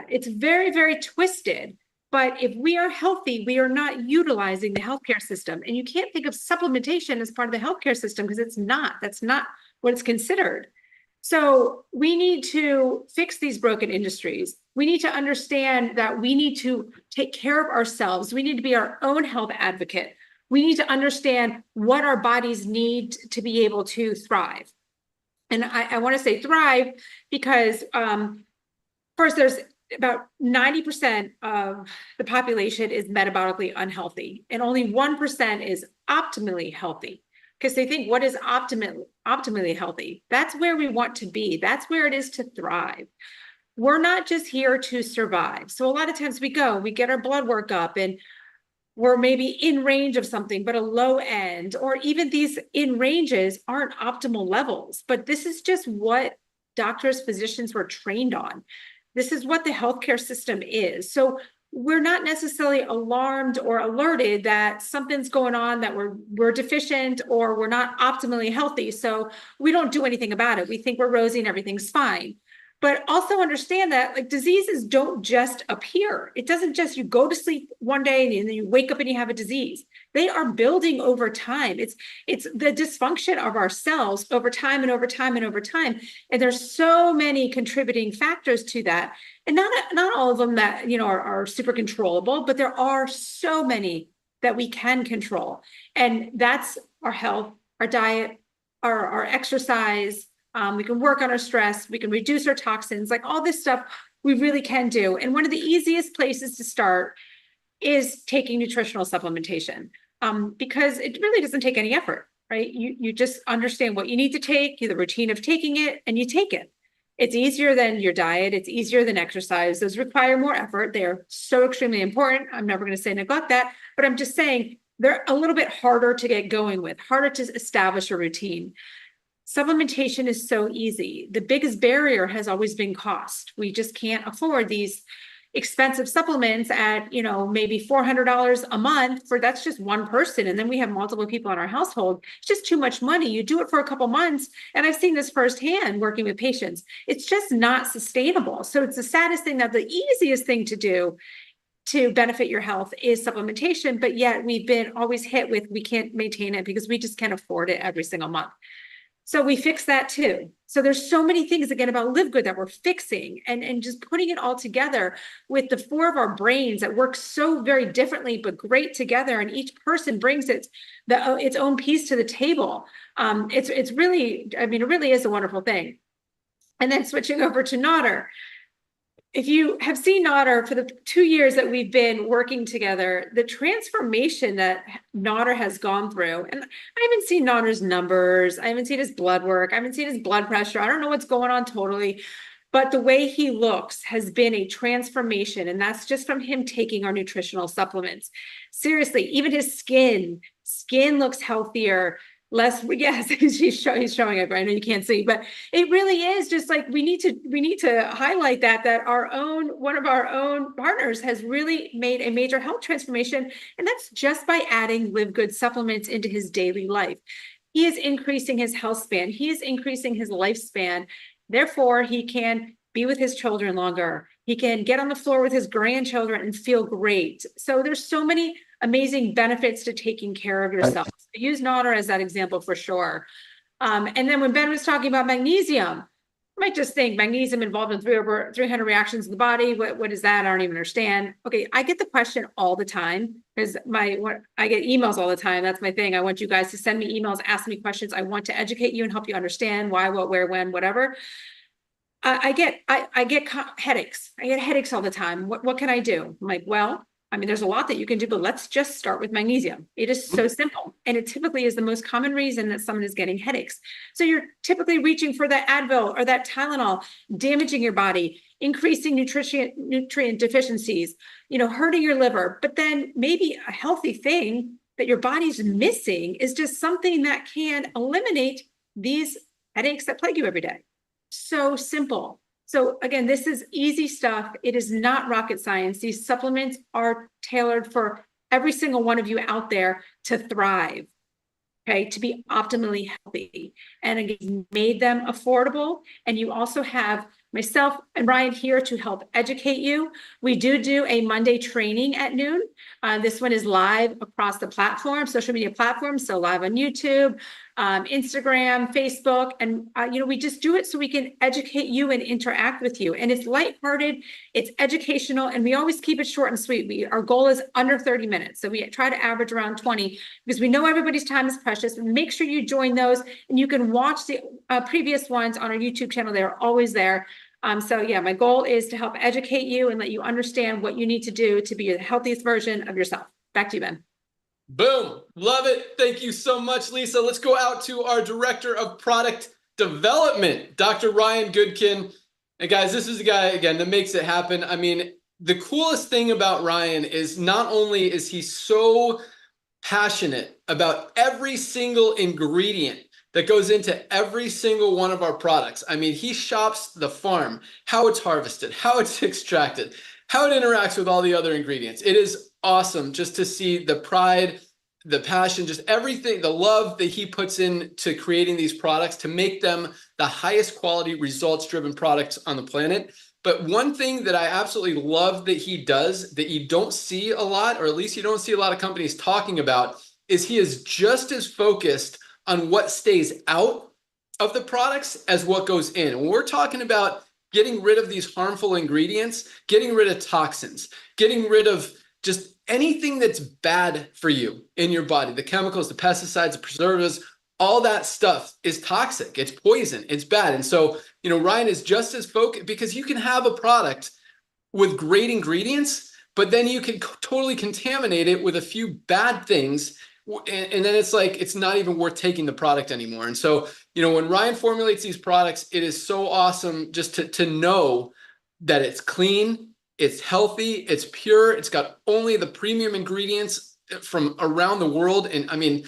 It's very, very twisted. But if we are healthy, we are not utilizing the healthcare system. And you can't think of supplementation as part of the healthcare system, because it's not. That's not what it's considered. So we need to fix these broken industries. We need to understand that we need to take care of ourselves. We need to be our own health advocate. We need to understand what our bodies need to be able to thrive. And I want to say thrive because first, there's about 90% of the population is metabolically unhealthy, and only 1% is optimally healthy. Because they think, what is optimally healthy? That's where we want to be. That's where it is to thrive. We're not just here to survive. So a lot of times we get our blood work up, and we're maybe in range of something, but a low end, or even these in ranges aren't optimal levels. But this is just what doctors, physicians were trained on. This is what the healthcare system is. So we're not necessarily alarmed or alerted that something's going on, that we're deficient or we're not optimally healthy. So we don't do anything about it. We think we're rosy and everything's fine. But also understand that like diseases don't just appear. It doesn't just, you go to sleep one day and then you wake up and you have a disease. They are building over time. It's the dysfunction of our cells over time and over time and over time. And there's so many contributing factors to that. And not all of them that, are super controllable, but there are so many that we can control. And that's our health, our diet, our exercise. We can work on our stress. We can reduce our toxins, like all this stuff we really can do. And one of the easiest places to start is taking nutritional supplementation, because it really doesn't take any effort, right? You just understand what you need to take, the routine of taking it, and you take it. It's easier than your diet. It's easier than exercise. Those require more effort. They're so extremely important. I'm never going to say neglect that, but I'm just saying they're a little bit harder to get going with, harder to establish a routine. Supplementation is so easy. The biggest barrier has always been cost. We just can't afford these expensive supplements at, maybe $400 a month that's just one person. And then we have multiple people in our household. It's just too much money. You do it for a couple months. And I've seen this firsthand working with patients. It's just not sustainable. So it's the saddest thing, that the easiest thing to do to benefit your health is supplementation. But yet we've been always hit with, we can't maintain it because we just can't afford it every single month. So we fix that too. So there's so many things, again, about Live Good that we're fixing, and just putting it all together with the four of our brains that work so very differently, but great together. And each person brings its own piece to the table. It's really, it really is a wonderful thing. And then switching over to Nodder. If you have seen Nodder for the 2 years that we've been working together, the transformation that Nodder has gone through, and I haven't seen Nodder's numbers, I haven't seen his blood work, I haven't seen his blood pressure, I don't know what's going on totally, but the way he looks has been a transformation, and that's just from him taking our nutritional supplements. Seriously, even his skin looks healthier. Yes, he's showing it. I know you can't see, but it really is just like we need to highlight that one of our own partners has really made a major health transformation, and that's just by adding Live Good supplements into his daily life. He is increasing his health span. He is increasing his lifespan. Therefore, he can be with his children longer. He can get on the floor with his grandchildren and feel great. So there's so many amazing benefits to taking care of yourself. So use Nodder as that example for sure. And then when Ben was talking about magnesium, you might just think magnesium involved in over 300 reactions in the body. What is that? I don't even understand. Okay, I get the question all the time because I get emails all the time. That's my thing. I want you guys to send me emails, ask me questions. I want to educate you and help you understand why, what, where, when, whatever. I get headaches. I get headaches all the time. What can I do? I'm like, well, there's a lot that you can do, but let's just start with magnesium. It is so simple. And it typically is the most common reason that someone is getting headaches. So you're typically reaching for that Advil or that Tylenol, damaging your body, increasing nutrient deficiencies, hurting your liver. But then maybe a healthy thing that your body's missing is just something that can eliminate these headaches that plague you every day. So simple. So again, this is easy stuff. It is not rocket science. These supplements are tailored for every single one of you out there to thrive, okay, to be optimally healthy. And again, made them affordable. And you also have myself and Ryan here to help educate you. We do a Monday training at noon. This one is live across the platform, social media platforms. So live on YouTube, Instagram, Facebook, and we just do it so we can educate you and interact with you. And it's lighthearted, it's educational, and we always keep it short and sweet. Our goal is under 30 minutes. So we try to average around 20 because we know everybody's time is precious. And make sure you join those, and you can watch the previous ones on our YouTube channel. They're always there. So yeah, my goal is to help educate you and let you understand what you need to do to be the healthiest version of yourself. Back to you, Ben. Boom. Love it. Thank you so much, Lisa. Let's go out to our Director of Product Development, Dr. Ryan Goodkin. And guys, this is the guy, again, that makes it happen. The coolest thing about Ryan is not only is he so passionate about every single ingredient that goes into every single one of our products. I mean, he shops the farm, how it's harvested, how it's extracted, how it interacts with all the other ingredients. It is awesome just to see the pride, the passion, just everything, the love that he puts into creating these products to make them the highest quality, results-driven products on the planet. But one thing that I absolutely love that he does that you don't see a lot, or at least you don't see a lot of companies talking about, is he is just as focused on what stays out of the products as what goes in. When we're talking about getting rid of these harmful ingredients, getting rid of toxins, getting rid of just anything that's bad for you in your body, the chemicals, the pesticides, the preservatives, all that stuff is toxic. It's poison. It's bad. And so, you know, Ryan is just as focused, because you can have a product with great ingredients, but then you can totally contaminate it with a few bad things. And then it's like, it's not even worth taking the product anymore. And so, you know, when Ryan formulates these products, it is so awesome just to know that it's clean, it's healthy, it's pure, it's got only the premium ingredients from around the world. And I mean,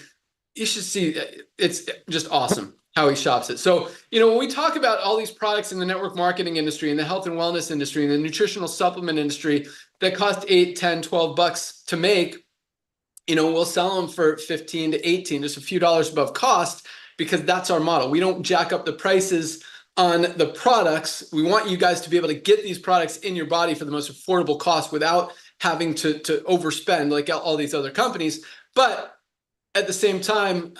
you should see, it's just awesome how he shops it. So, you know, when we talk about all these products in the network marketing industry, in the health and wellness industry, in the nutritional supplement industry that cost $8, $10, $12 to make, you know, we'll sell them for 15 to 18, just a few dollars above cost, because that's our model. We don't jack up the prices on the products. We want you guys to be able to get these products in your body for the most affordable cost without having to overspend like all these other companies. But at the same time,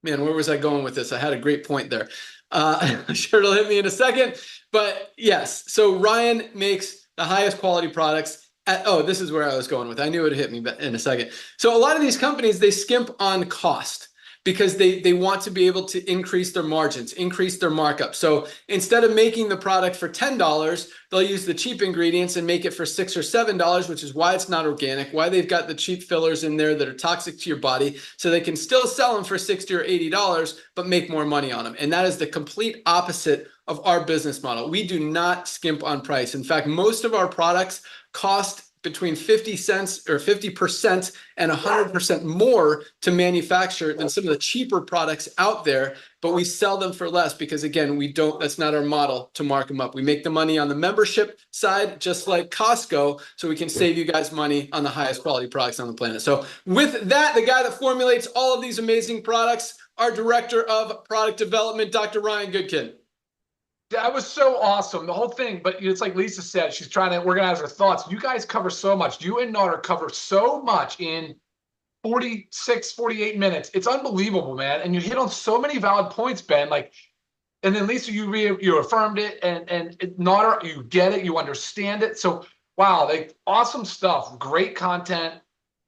man, where was I going with this? I had a great point there. I'm sure it'll hit me in a second. But yes, so Ryan makes the highest quality products. This is where I was going with. I knew it would hit me in a second. So a lot of these companies, they skimp on cost because they want to be able to increase their margins, increase their markup. So instead of making the product for $10, they'll use the cheap ingredients and make it for $6 or $7, which is why it's not organic, why they've got the cheap fillers in there that are toxic to your body, so they can still sell them for $60 or $80, but make more money on them. And that is the complete opposite of our business model. We do not skimp on price. In fact, most of our products cost between 50 cents or 50% and 100% more to manufacture than some of the cheaper products out there, but we sell them for less because, again, that's not our model to mark them up. We make the money on the membership side, just like Costco, so we can save you guys money on the highest quality products on the planet. So with that, the guy that formulates all of these amazing products, our director of product development, Dr. Ryan Goodkin. That was so awesome, the whole thing. But it's like Lisa said, she's trying to organize her thoughts. You guys cover so much. You and Nader cover so much in 46, 48 minutes. It's unbelievable, man. And you hit on so many valid points, Ben. Like, and then Lisa, you affirmed it, and Nader, you get it, you understand it. So wow, like awesome stuff, great content.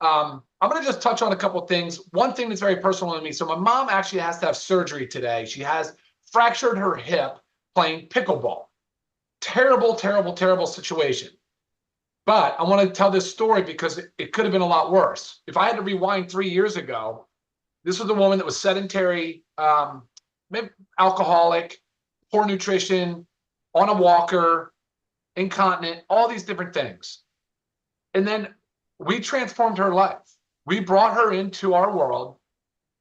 I'm going to just touch on a couple of things. One thing that's very personal to me. So my mom actually has to have surgery today. She has fractured her hip playing pickleball. Terrible, terrible, terrible situation. But I want to tell this story because it could have been a lot worse. If I had to rewind 3 years ago, this was a woman that was sedentary, maybe alcoholic, poor nutrition, on a walker, incontinent, all these different things. And then we transformed her life. We brought her into our world.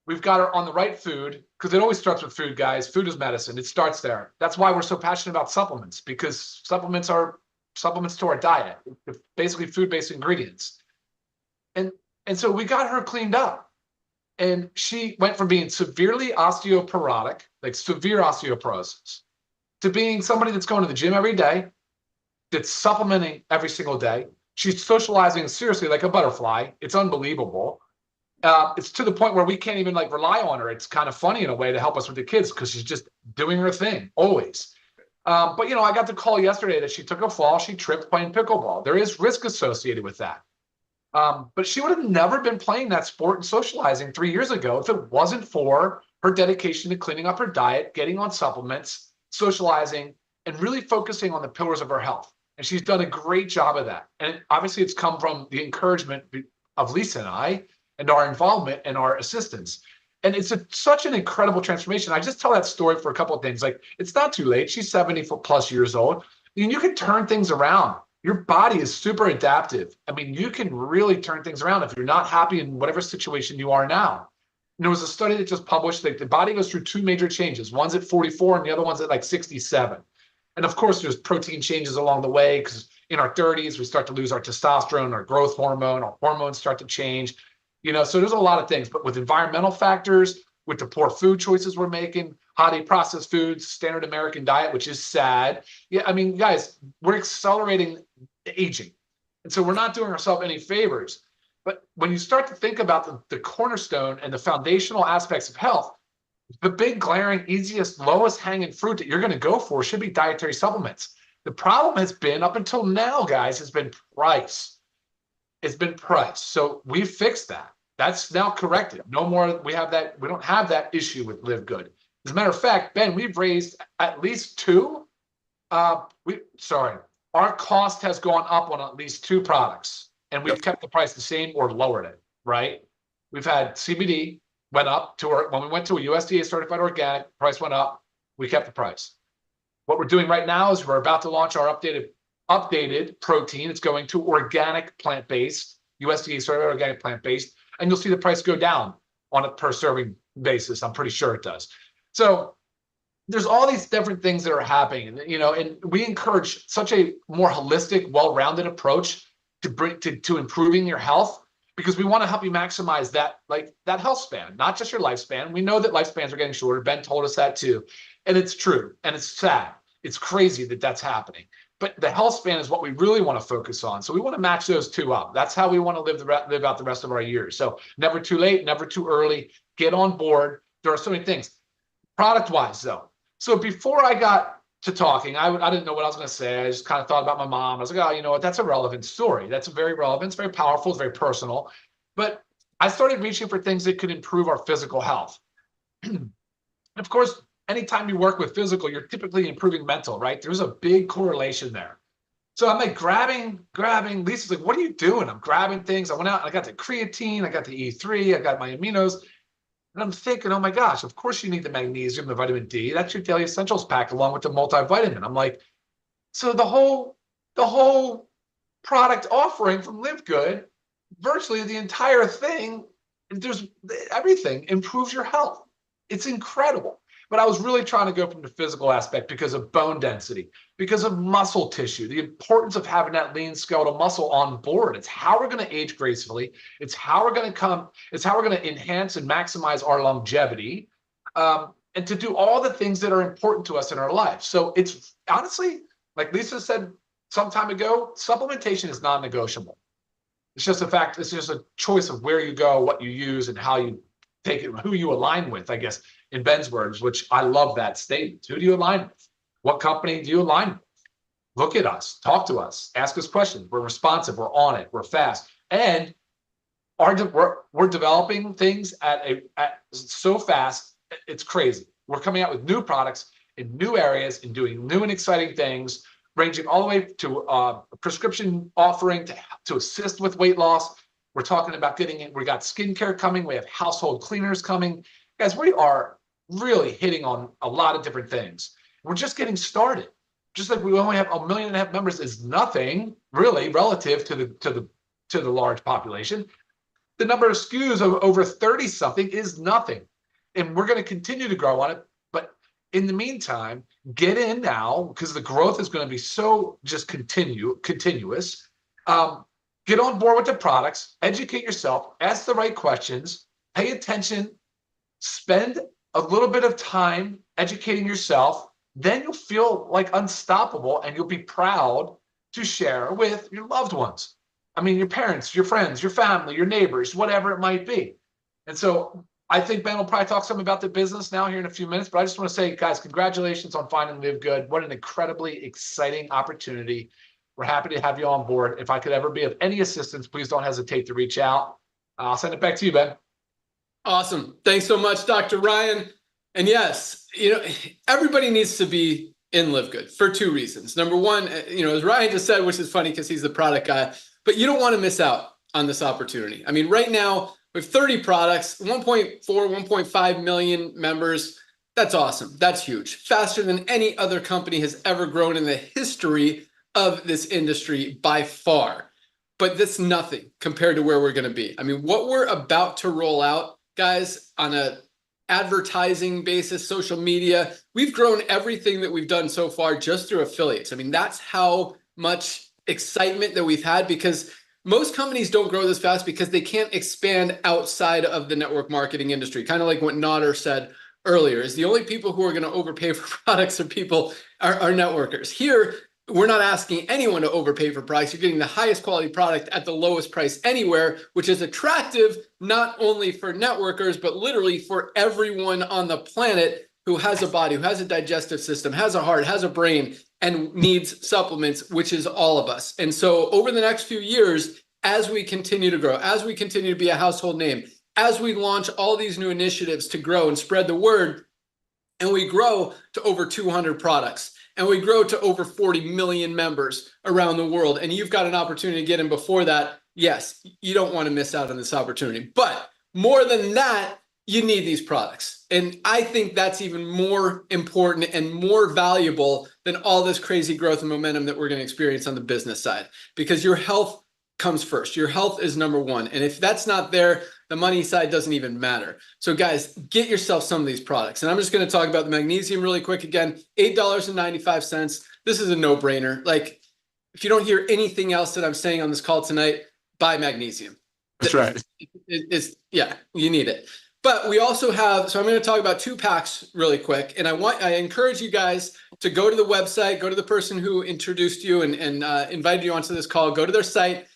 We've got her on the right food, because it always starts with food, guys. Food is medicine. It starts there. That's why we're so passionate about supplements, because supplements are supplements to our diet, basically food-based ingredients. And so we got her cleaned up. And she went from being severely osteoporotic, like severe osteoporosis, to being somebody that's going to the gym every day, that's supplementing every single day. She's socializing seriously like a butterfly. It's unbelievable. It's to the point where we can't even like rely on her. It's kind of funny in a way to help us with the kids because she's just doing her thing always. But, you know, I got the call yesterday that she took a fall. She tripped playing pickleball. There is risk associated with that. But she would have never been playing that sport and socializing 3 years ago if it wasn't for her dedication to cleaning up her diet, getting on supplements, socializing, and really focusing on the pillars of her health. And she's done a great job of that. And obviously it's come from the encouragement of Lisa and I, and our involvement and our assistance. And it's such an incredible transformation. I just tell that story for a couple of things. Like, it's not too late. She's 70+ years old. And you can turn things around. Your body is super adaptive. I mean, you can really turn things around if you're not happy in whatever situation you are now. there was a study that just published that the body goes through two major changes. One's at 44 and the other one's at like 67. And of course, there's protein changes along the way because in our 30s, we start to lose our testosterone, our growth hormone, our hormones start to change. So there's a lot of things. But with environmental factors, with the poor food choices we're making, highly processed foods, standard American diet, which is sad. Yeah, I mean, guys, we're accelerating aging. And so we're not doing ourselves any favors. But when you start to think about the cornerstone and the foundational aspects of health, the big, glaring, easiest, lowest hanging fruit that you're going to go for should be dietary supplements. The problem has been, up until now, guys, has been price. It's been price. So we fixed that. That's now corrected. No more, we don't have that issue with Live Good. As a matter of fact, Ben, we've raised at least two. Our cost has gone up on at least two products. And we've kept the price the same or lowered it, right? We've had CBD went up when we went to a USDA certified organic, price went up, we kept the price. What we're doing right now is we're about to launch our updated protein. It's going to organic plant-based, USDA certified organic plant-based, and you'll see the price go down on a per serving basis. I'm pretty sure it does. So there's all these different things that are happening, and we encourage such a more holistic, well-rounded approach to improving your health, because we want to help you maximize that health span, not just your lifespan. We know that lifespans are getting shorter. Ben told us that too. And it's true. And it's sad. It's crazy that that's happening. But the health span is what we really want to focus on. So we want to match those two up. That's how we want to live out the rest of our years. So never too late, never too early. Get on board. There are so many things. Product-wise, though. So before I got to talking, I didn't know what I was going to say. I just kind of thought about my mom. I was like, oh, you know what? That's a relevant story. That's very relevant. It's very powerful. It's very personal. But I started reaching for things that could improve our physical health. Of course, anytime you work with physical, you're typically improving mental, right? There's a big correlation there. So I'm like grabbing. Lisa's like, what are you doing? I'm grabbing things. I went out and I got the creatine. I got the E3. I got my aminos. And I'm thinking, oh my gosh, of course you need the magnesium, the vitamin D. That's your daily essentials pack along with the multivitamin. I'm like, so the whole product offering from Live Good, virtually the entire thing, there's everything improves your health. It's incredible. But I was really trying to go from the physical aspect because of bone density, because of muscle tissue, the importance of having that lean skeletal muscle on board. It's how we're going to age gracefully. It's how we're going to enhance and maximize our longevity, and to do all the things that are important to us in our life. So it's honestly, like Lisa said some time ago, supplementation is non-negotiable. It's just a fact. It's just a choice of where you go, what you use, and how you take it, who you align with, I guess, in Ben's words, which I love that statement. Who do you align with? What company do you align with? Look at us, talk to us, ask us questions. We're responsive, we're on it, we're fast. And we're developing things at so fast, it's crazy. We're coming out with new products in new areas and doing new and exciting things, ranging all the way to a prescription offering to assist with weight loss. We're talking about we got skincare coming. We have household cleaners coming. Guys, we are really hitting on a lot of different things. We're just getting started. Just like we only have 1.5 million members is nothing really relative to the large population. The number of SKUs of over 30 something is nothing. And we're going to continue to grow on it. But in the meantime, get in now because the growth is going to be so just continuous. Get on board with the products, educate yourself, ask the right questions, pay attention, spend a little bit of time educating yourself. Then you'll feel like unstoppable and you'll be proud to share with your loved ones. I mean, your parents, your friends, your family, your neighbors, whatever it might be. And so I think Ben will probably talk some about the business now here in a few minutes, but I just want to say, guys, congratulations on finding Live Good. What an incredibly exciting opportunity. We're happy to have you on board. If I could ever be of any assistance, please don't hesitate to reach out. I'll send it back to you, Ben. Awesome. Thanks so much, Dr. Ryan. And yes, everybody needs to be in Live Good for two reasons. Number one, as Ryan just said, which is funny because he's the product guy, but you don't want to miss out on this opportunity. I mean, right now we have 30 products, 1.4, 1.5 million members. That's awesome. That's huge. Faster than any other company has ever grown in the history of this industry by far. But that's nothing compared to where we're going to be. I mean, what we're about to roll out guys, on a advertising basis, social media. We've grown everything that we've done so far just through affiliates. I mean, that's how much excitement that we've had, because most companies don't grow this fast because they can't expand outside of the network marketing industry. Kind of like what Nader said earlier, is the only people who are going to overpay for products are networkers. Here, we're not asking anyone to overpay for price. You're getting the highest quality product at the lowest price anywhere, which is attractive not only for networkers, but literally for everyone on the planet who has a body, who has a digestive system, has a heart, has a brain, and needs supplements, which is all of us. And so over the next few years, as we continue to grow, as we continue to be a household name, as we launch all these new initiatives to grow and spread the word, and we grow to over 200 products, and we grow to over 40 million members around the world, and you've got an opportunity to get in before that, yes, you don't want to miss out on this opportunity. But more than that, you need these products. And I think that's even more important and more valuable than all this crazy growth and momentum that we're going to experience on the business side, because your health comes first. Your health is number one. And if that's not there, the money side doesn't even matter. So guys, get yourself some of these products. And I'm just going to talk about the magnesium really quick. Again, $8.95. This is a no-brainer. Like, if you don't hear anything else that I'm saying on this call tonight, buy magnesium. That's right. Yeah, you need it. But we also have, so I'm going to talk about 2 packs really quick. And I encourage you guys to go to the website, go to the person who introduced you and invited you onto this call, go to their site,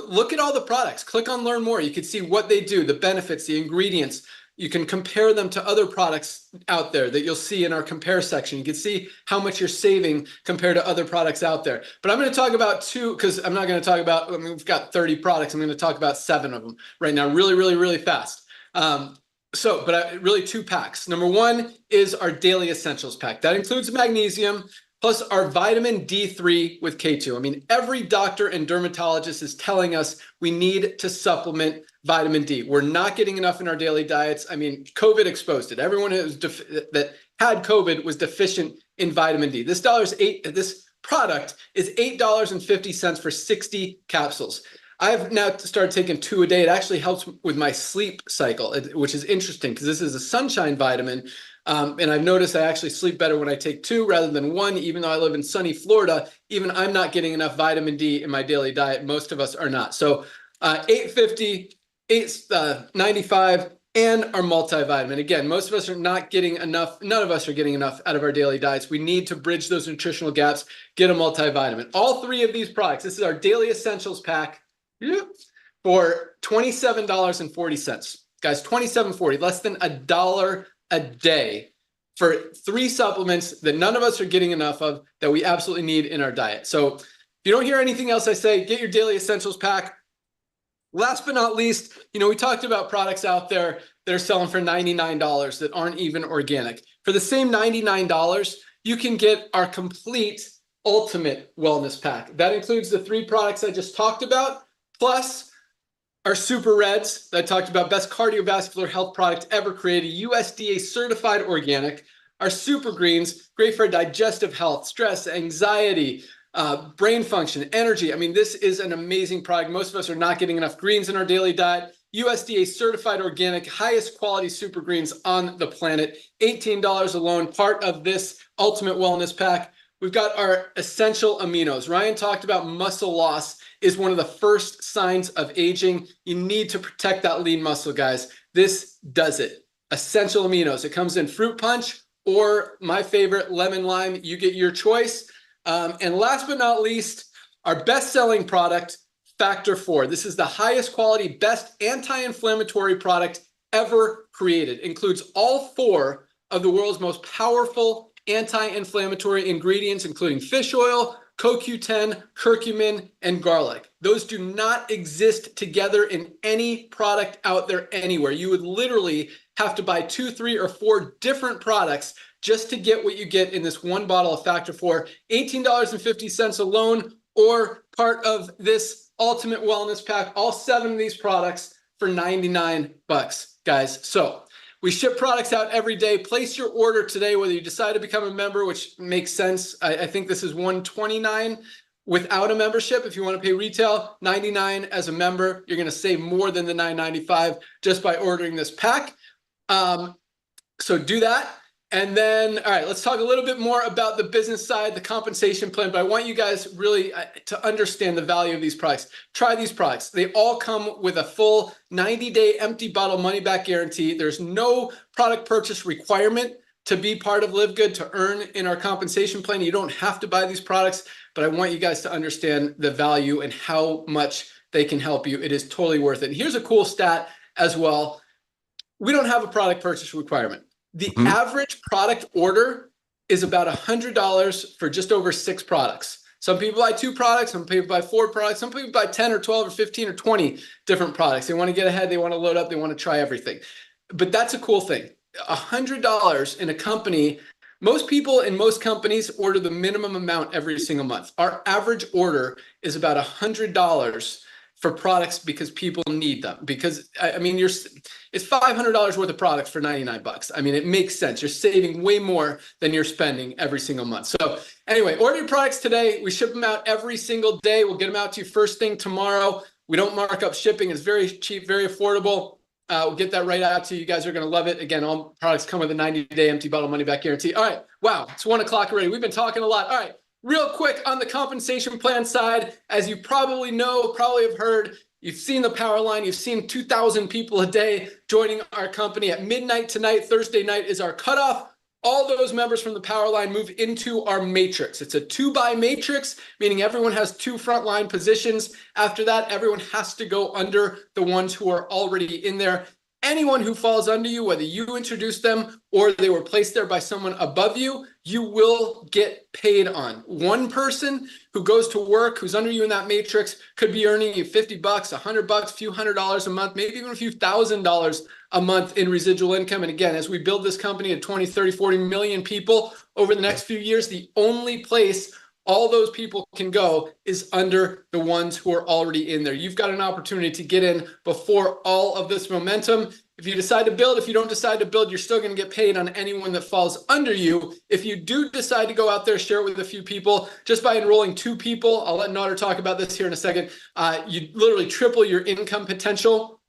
look at all the products, click on learn more. You can see what they do, the benefits, the ingredients. You can compare them to other products out there that you'll see in our compare section. You can see how much you're saving compared to other products out there. But I'm going to talk about 2, because I'm not going to talk about, I mean, we've got 30 products. I'm going to talk about 7 of them right now, really, really, really fast. Really 2 packs. Number 1 is our daily essentials pack. That includes magnesium plus our vitamin D3 with K2. I mean, every doctor and dermatologist is telling us we need to supplement vitamin D. We're not getting enough in our daily diets. I mean, COVID exposed it. Everyone that had COVID was deficient in vitamin D. This product is $8.50 for 60 capsules. I've now started taking 2 a day. It actually helps with my sleep cycle, which is interesting because this is a sunshine vitamin. And I've noticed I actually sleep better when I take 2 rather than 1, even though I live in sunny Florida. Even I'm not getting enough vitamin D in my daily diet. Most of us are not. So $8.50, $8.95, and our multivitamin. Again, most of us are not getting enough. None of us are getting enough out of our daily diets. We need to bridge those nutritional gaps, get a multivitamin. All 3 of these products, this is our daily essentials pack. Yep. For $27.40. Guys, $27.40, less than $1 a day for 3 supplements that none of us are getting enough of that we absolutely need in our diet. So if you don't hear anything else I say, get your daily essentials pack. Last but not least, we talked about products out there that are selling for $99 that aren't even organic. For the same $99, you can get our complete ultimate wellness pack. That includes the 3 products I just talked about, plus our Super Reds that I talked about, best cardiovascular health product ever created, USDA certified organic. Our Super Greens, great for digestive health, stress, anxiety, brain function, energy. I mean, this is an amazing product. Most of us are not getting enough greens in our daily diet. USDA certified organic, highest quality super greens on the planet. $18 alone, part of this ultimate wellness pack. We've got our essential aminos. Ryan talked about muscle loss is one of the first signs of aging. You need to protect that lean muscle, guys. This does it. Essential aminos. It comes in fruit punch or my favorite, lemon lime. You get your choice. And last but not least, our best-selling product, Factor 4. This is the highest quality, best anti-inflammatory product ever created. Includes all 4 of the world's most powerful anti-inflammatory ingredients, including fish oil, CoQ10, curcumin, and garlic. Those do not exist together in any product out there anywhere. You would literally have to buy 2, 3, or 4 different products just to get what you get in this 1 bottle of Factor 4. $18.50 alone, or part of this ultimate wellness pack, all 7 of these products for $99, guys. So we ship products out every day. Place your order today, whether you decide to become a member, which makes sense. I think this is $129 without a membership. If you want to pay retail, $99 as a member, you're going to save more than the $9.95 just by ordering this pack. So do that. And then, all right, let's talk a little bit more about the business side, the compensation plan. But I want you guys really to understand the value of these products. Try these products. They all come with a full 90-day empty bottle money back guarantee. There's no product purchase requirement to be part of Live Good, to earn in our compensation plan. You don't have to buy these products, but I want you guys to understand the value and how much they can help you. It is totally worth it. And here's a cool stat as well. We don't have a product purchase requirement. The average product order is about $100 for just over 6 products. Some people buy 2 products, some people buy 4 products, some people buy 10 or 12 or 15 or 20 different products. They want to get ahead, they want to load up, they want to try everything. But that's a cool thing. $100 in a company, most people in most companies order the minimum amount every single month. Our average order is about $100 for products because people need them. Because I mean, it's $500 worth of products for $99. I mean, it makes sense. You're saving way more than you're spending every single month. So anyway, order your products today. We ship them out every single day. We'll get them out to you first thing tomorrow. We don't mark up shipping. It's very cheap, very affordable. We'll get that right out to you. You guys are going to love it. Again, all products come with a 90-day empty bottle money back guarantee. All right. Wow. It's 1 o'clock already. We've been talking a lot. All right. Real quick on the compensation plan side, as you probably know, probably have heard, you've seen the power line, you've seen 2,000 people a day joining our company at midnight tonight. Thursday night is our cutoff. All those members from the power line move into our matrix. It's a 2-by matrix, meaning everyone has 2 frontline positions. After that, everyone has to go under the ones who are already in there. Anyone who falls under you, whether you introduced them or they were placed there by someone above you, you will get paid on. One person who goes to work, who's under you in that matrix, could be earning you $50, $100, a few $100s a month, maybe even a few $1,000s a month in residual income. And again, as we build this company to 20, 30, 40 million people over the next few years, the only place all those people can go is under the ones who are already in there. You've got an opportunity to get in before all of this momentum. If you decide to build, if you don't decide to build, you're still going to get paid on anyone that falls under you. If you do decide to go out there, share it with a few people, just by enrolling 2 people, I'll let Nader talk about this here in a second, you literally triple your income potential.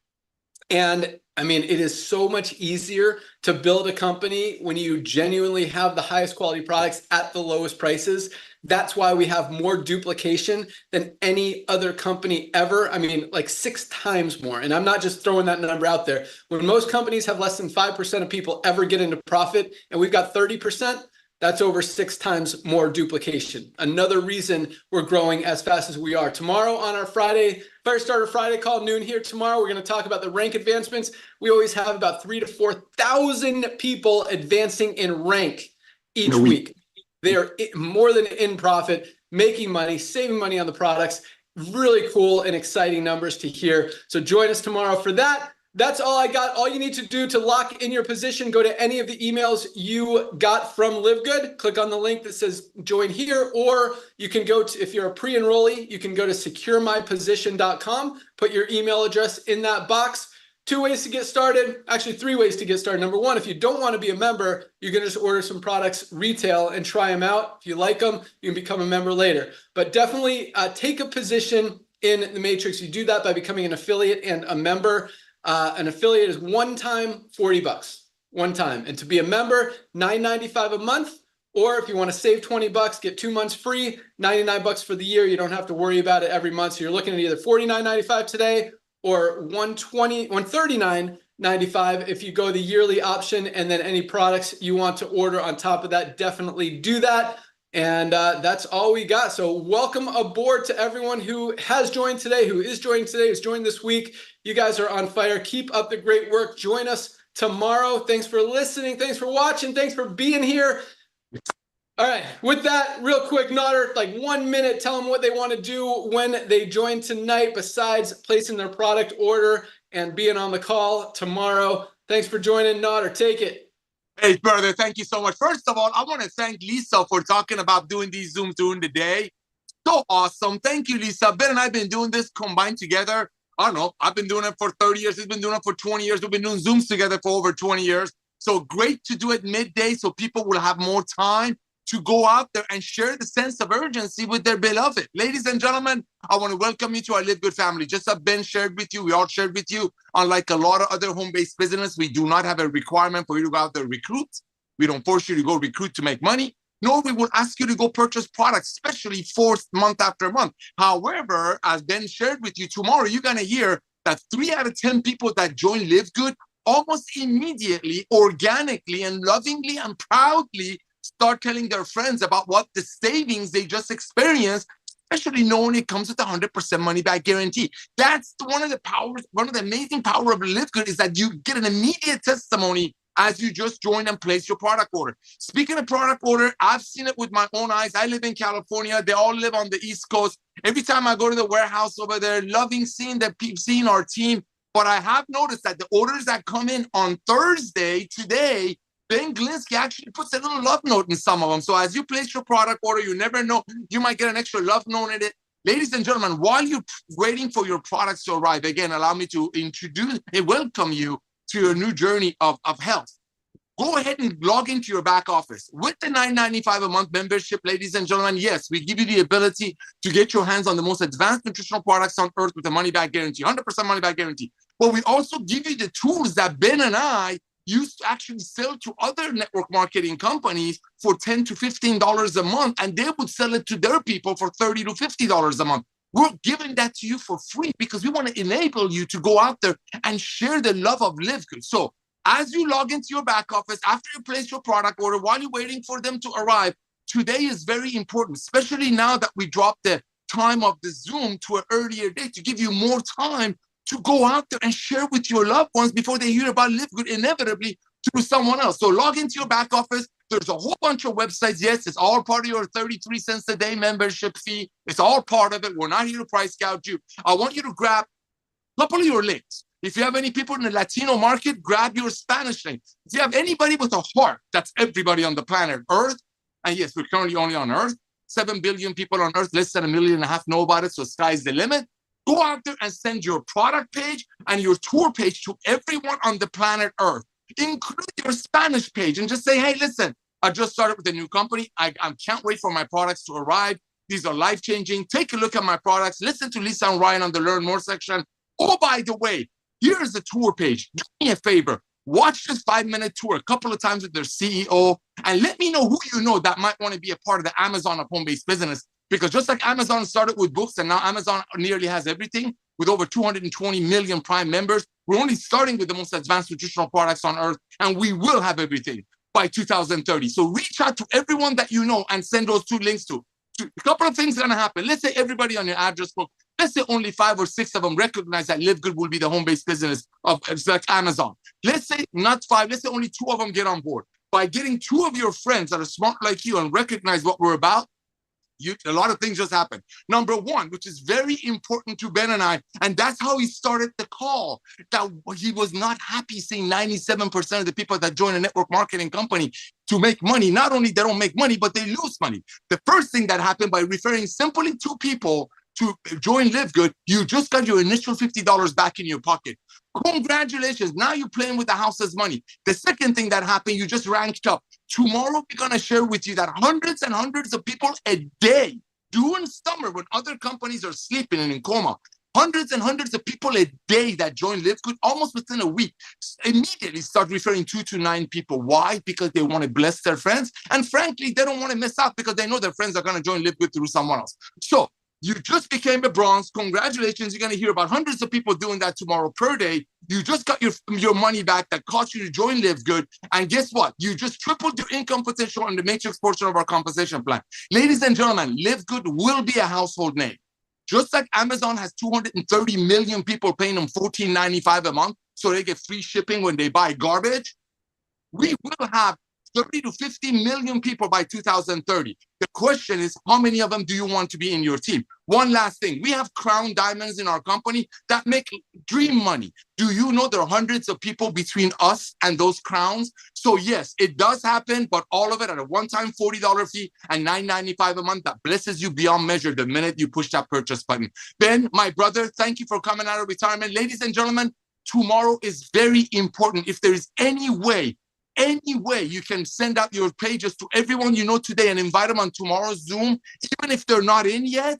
And I mean, it is so much easier to build a company when you genuinely have the highest quality products at the lowest prices. That's why we have more duplication than any other company ever. I mean, like 6 times more. And I'm not just throwing that number out there. When most companies have less than 5% of people ever get into profit, and we've got 30%, that's over 6 times more duplication. Another reason we're growing as fast as we are. Tomorrow on our Friday, Fire Starter Friday call, noon here tomorrow, we're going to talk about the rank advancements. We always have about 3,000 to 4,000 people advancing in rank each week. They are more than in profit, making money, saving money on the products. Really cool and exciting numbers to hear. So join us tomorrow for that. That's all I got. All you need to do to lock in your position, go to any of the emails you got from Live Good, click on the link that says join here, or you can go to, if you're a pre-enrollee, you can go to securemyposition.com, put your email address in that box. 2 ways to get started, actually 3 ways to get started. Number 1, if you don't want to be a member, you can just order some products retail and try them out. If you like them, you can become a member later. But definitely take a position in the matrix. You do that by becoming an affiliate and a member. An affiliate is one time $40, one time. And to be a member, $9.95 a month. Or if you want to save $20, get 2 months free, $99 for the year. You don't have to worry about it every month. So you're looking at either $49.95 today or $139.95 if you go the yearly option. And then any products you want to order on top of that, definitely do that. And that's all we got. So welcome aboard to everyone who has joined today, who is joining today, who's joined this week. You guys are on fire. Keep up the great work. Join us tomorrow. Thanks for listening. Thanks for watching. Thanks for being here. All right. With that, real quick, Nader, like 1 minute, tell them what they want to do when they join tonight, besides placing their product order and being on the call tomorrow. Thanks for joining, Nader. Take it. Hey, brother, thank you so much. First of all, I want to thank Lisa for talking about doing these Zooms during the day. So awesome. Thank you, Lisa. Ben and I have been doing this combined together. I don't know. I've been doing it for 30 years. He's been doing it for 20 years. We've been doing Zooms together for over 20 years. So great to do it midday so people will have more time to go out there and share the sense of urgency with their beloved. Ladies and gentlemen, I want to welcome you to our Live Good family. Just as Ben shared with you, we all shared with you, unlike a lot of other home-based business, we do not have a requirement for you to go out there and recruit. We don't force you to go recruit to make money. No, we will ask you to go purchase products, especially month after month. However, as Ben shared with you, tomorrow you're going to hear that 3 out of 10 people that join Live Good almost immediately, organically, and lovingly and proudly start telling their friends about what the savings they just experienced, especially knowing it comes with 100% money back guarantee. That's one of the powers, one of the amazing power of Live Good is that you get an immediate testimony as you just join and place your product order. Speaking of product order, I've seen it with my own eyes. I live in California. They all live on the East Coast. Every time I go to the warehouse over there, loving seeing our team. But I have noticed that the orders that come in on Thursday, today, Ben Glinsky actually puts a little love note in some of them. So as you place your product order, you never know, you might get an extra love note in it. Ladies and gentlemen, while you're waiting for your products to arrive, again, allow me to introduce and welcome you to your new journey of health. Go ahead and log into your back office. With the $9.95 a month membership, ladies and gentlemen, yes, we give you the ability to get your hands on the most advanced nutritional products on earth with a money-back guarantee, 100% money-back guarantee. But we also give you the tools that Ben and I used to actually sell to other network marketing companies for $10 to $15 a month, and they would sell it to their people for $30 to $50 a month. We're giving that to you for free because we want to enable you to go out there and share the love of Live Good. So as you log into your back office, after you place your product order, while you're waiting for them to arrive, today is very important, especially now that we dropped the time of the Zoom to an earlier date to give you more time to go out there and share with your loved ones before they hear about Live Good inevitably through someone else. So log into your back office. There's a whole bunch of websites. Yes, it's all part of your 33 cents a day membership fee. It's all part of it. We're not here to price gouge you. I want you to grab a couple of your links. If you have any people in the Latino market, grab your Spanish link. If you have anybody with a heart, that's everybody on the planet Earth. And yes, we're currently only on Earth. 7 billion people on Earth, less than 1.5 million know about it. So sky's the limit. Go out there and send your product page and your tour page to everyone on the planet Earth. Include your Spanish page and just say, hey, listen, I just started with a new company. I can't wait for my products to arrive. These are life-changing. Take a look at my products. Listen to Lisa and Ryan on the Learn More section. Oh, by the way, here's the tour page. Do me a favor. Watch this 5-minute tour a couple of times with their CEO and let me know who you know that might want to be a part of the Amazon of home-based business. Because just like Amazon started with books and now Amazon nearly has everything with over 220 million Prime members, we're only starting with the most advanced nutritional products on earth, and we will have everything by 2030. So reach out to everyone that you know and send those 2 links to. A couple of things are going to happen. Let's say everybody on your address book, let's say only 5 or 6 of them recognize that Live Good will be the home-based business of like Amazon. Let's say not 5, let's say only 2 of them get on board. By getting 2 of your friends that are smart like you and recognize what we're about, a lot of things just happen. Number 1, which is very important to Ben and I, and that's how he started the call, that he was not happy seeing 97% of the people that join a network marketing company to make money. Not only they don't make money, but they lose money. The first thing that happened by referring simply 2 people to join Live Good, you just got your initial $50 back in your pocket. Congratulations. Now you're playing with the house's money. The second thing that happened, you just ranked up. Tomorrow, we're going to share with you that hundreds and hundreds of people a day during summer when other companies are sleeping and in coma, hundreds and hundreds of people a day that join Live Good almost within a week immediately start referring 2 to 9 people. Why? Because they want to bless their friends. And frankly, they don't want to miss out because they know their friends are going to join Live Good through someone else. So you just became a bronze. Congratulations. You're going to hear about hundreds of people doing that tomorrow per day. You just got your money back that cost you to join Live Good. And guess what? You just tripled your income potential on the matrix portion of our compensation plan. Ladies and gentlemen, Live Good will be a household name. Just like Amazon has 230 million people paying them $14.95 a month so they get free shipping when they buy garbage, we will have 30 to 50 million people by 2030. The question is, how many of them do you want to be in your team? One last thing. We have crown diamonds in our company that make dream money. Do you know there are hundreds of people between us and those crowns? So yes, it does happen, but all of it at a one-time $40 fee and $9.95 a month that blesses you beyond measure the minute you push that purchase button. Ben, my brother, thank you for coming out of retirement. Ladies and gentlemen, tomorrow is very important. If there is any way any way you can send out your pages to everyone you know today and invite them on tomorrow's Zoom, even if they're not in yet,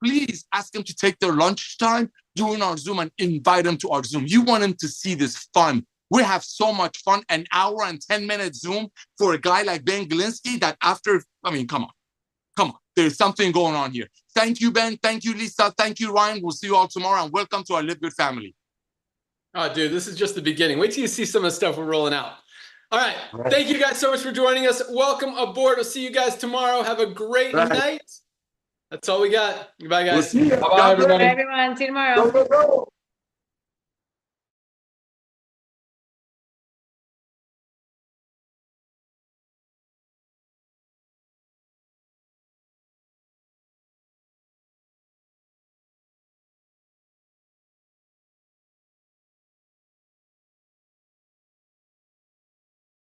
please ask them to take their lunchtime during our Zoom and invite them to our Zoom. You want them to see this fun. We have so much fun. An hour and 10-minute Zoom for a guy like Ben Glinsky that after, I mean, come on. Come on. There's something going on here. Thank you, Ben. Thank you, Lisa. Thank you, Ryan. We'll see you all tomorrow, and welcome to our Live Good family. Oh, dude, this is just the beginning. Wait till you see some of the stuff we're rolling out. All right. Thank you guys so much for joining us. Welcome aboard. We'll see you guys tomorrow. Have a great night. That's all we got. Goodbye, guys. Bye-bye, everybody. Bye, everyone. See you tomorrow. Go, go, go.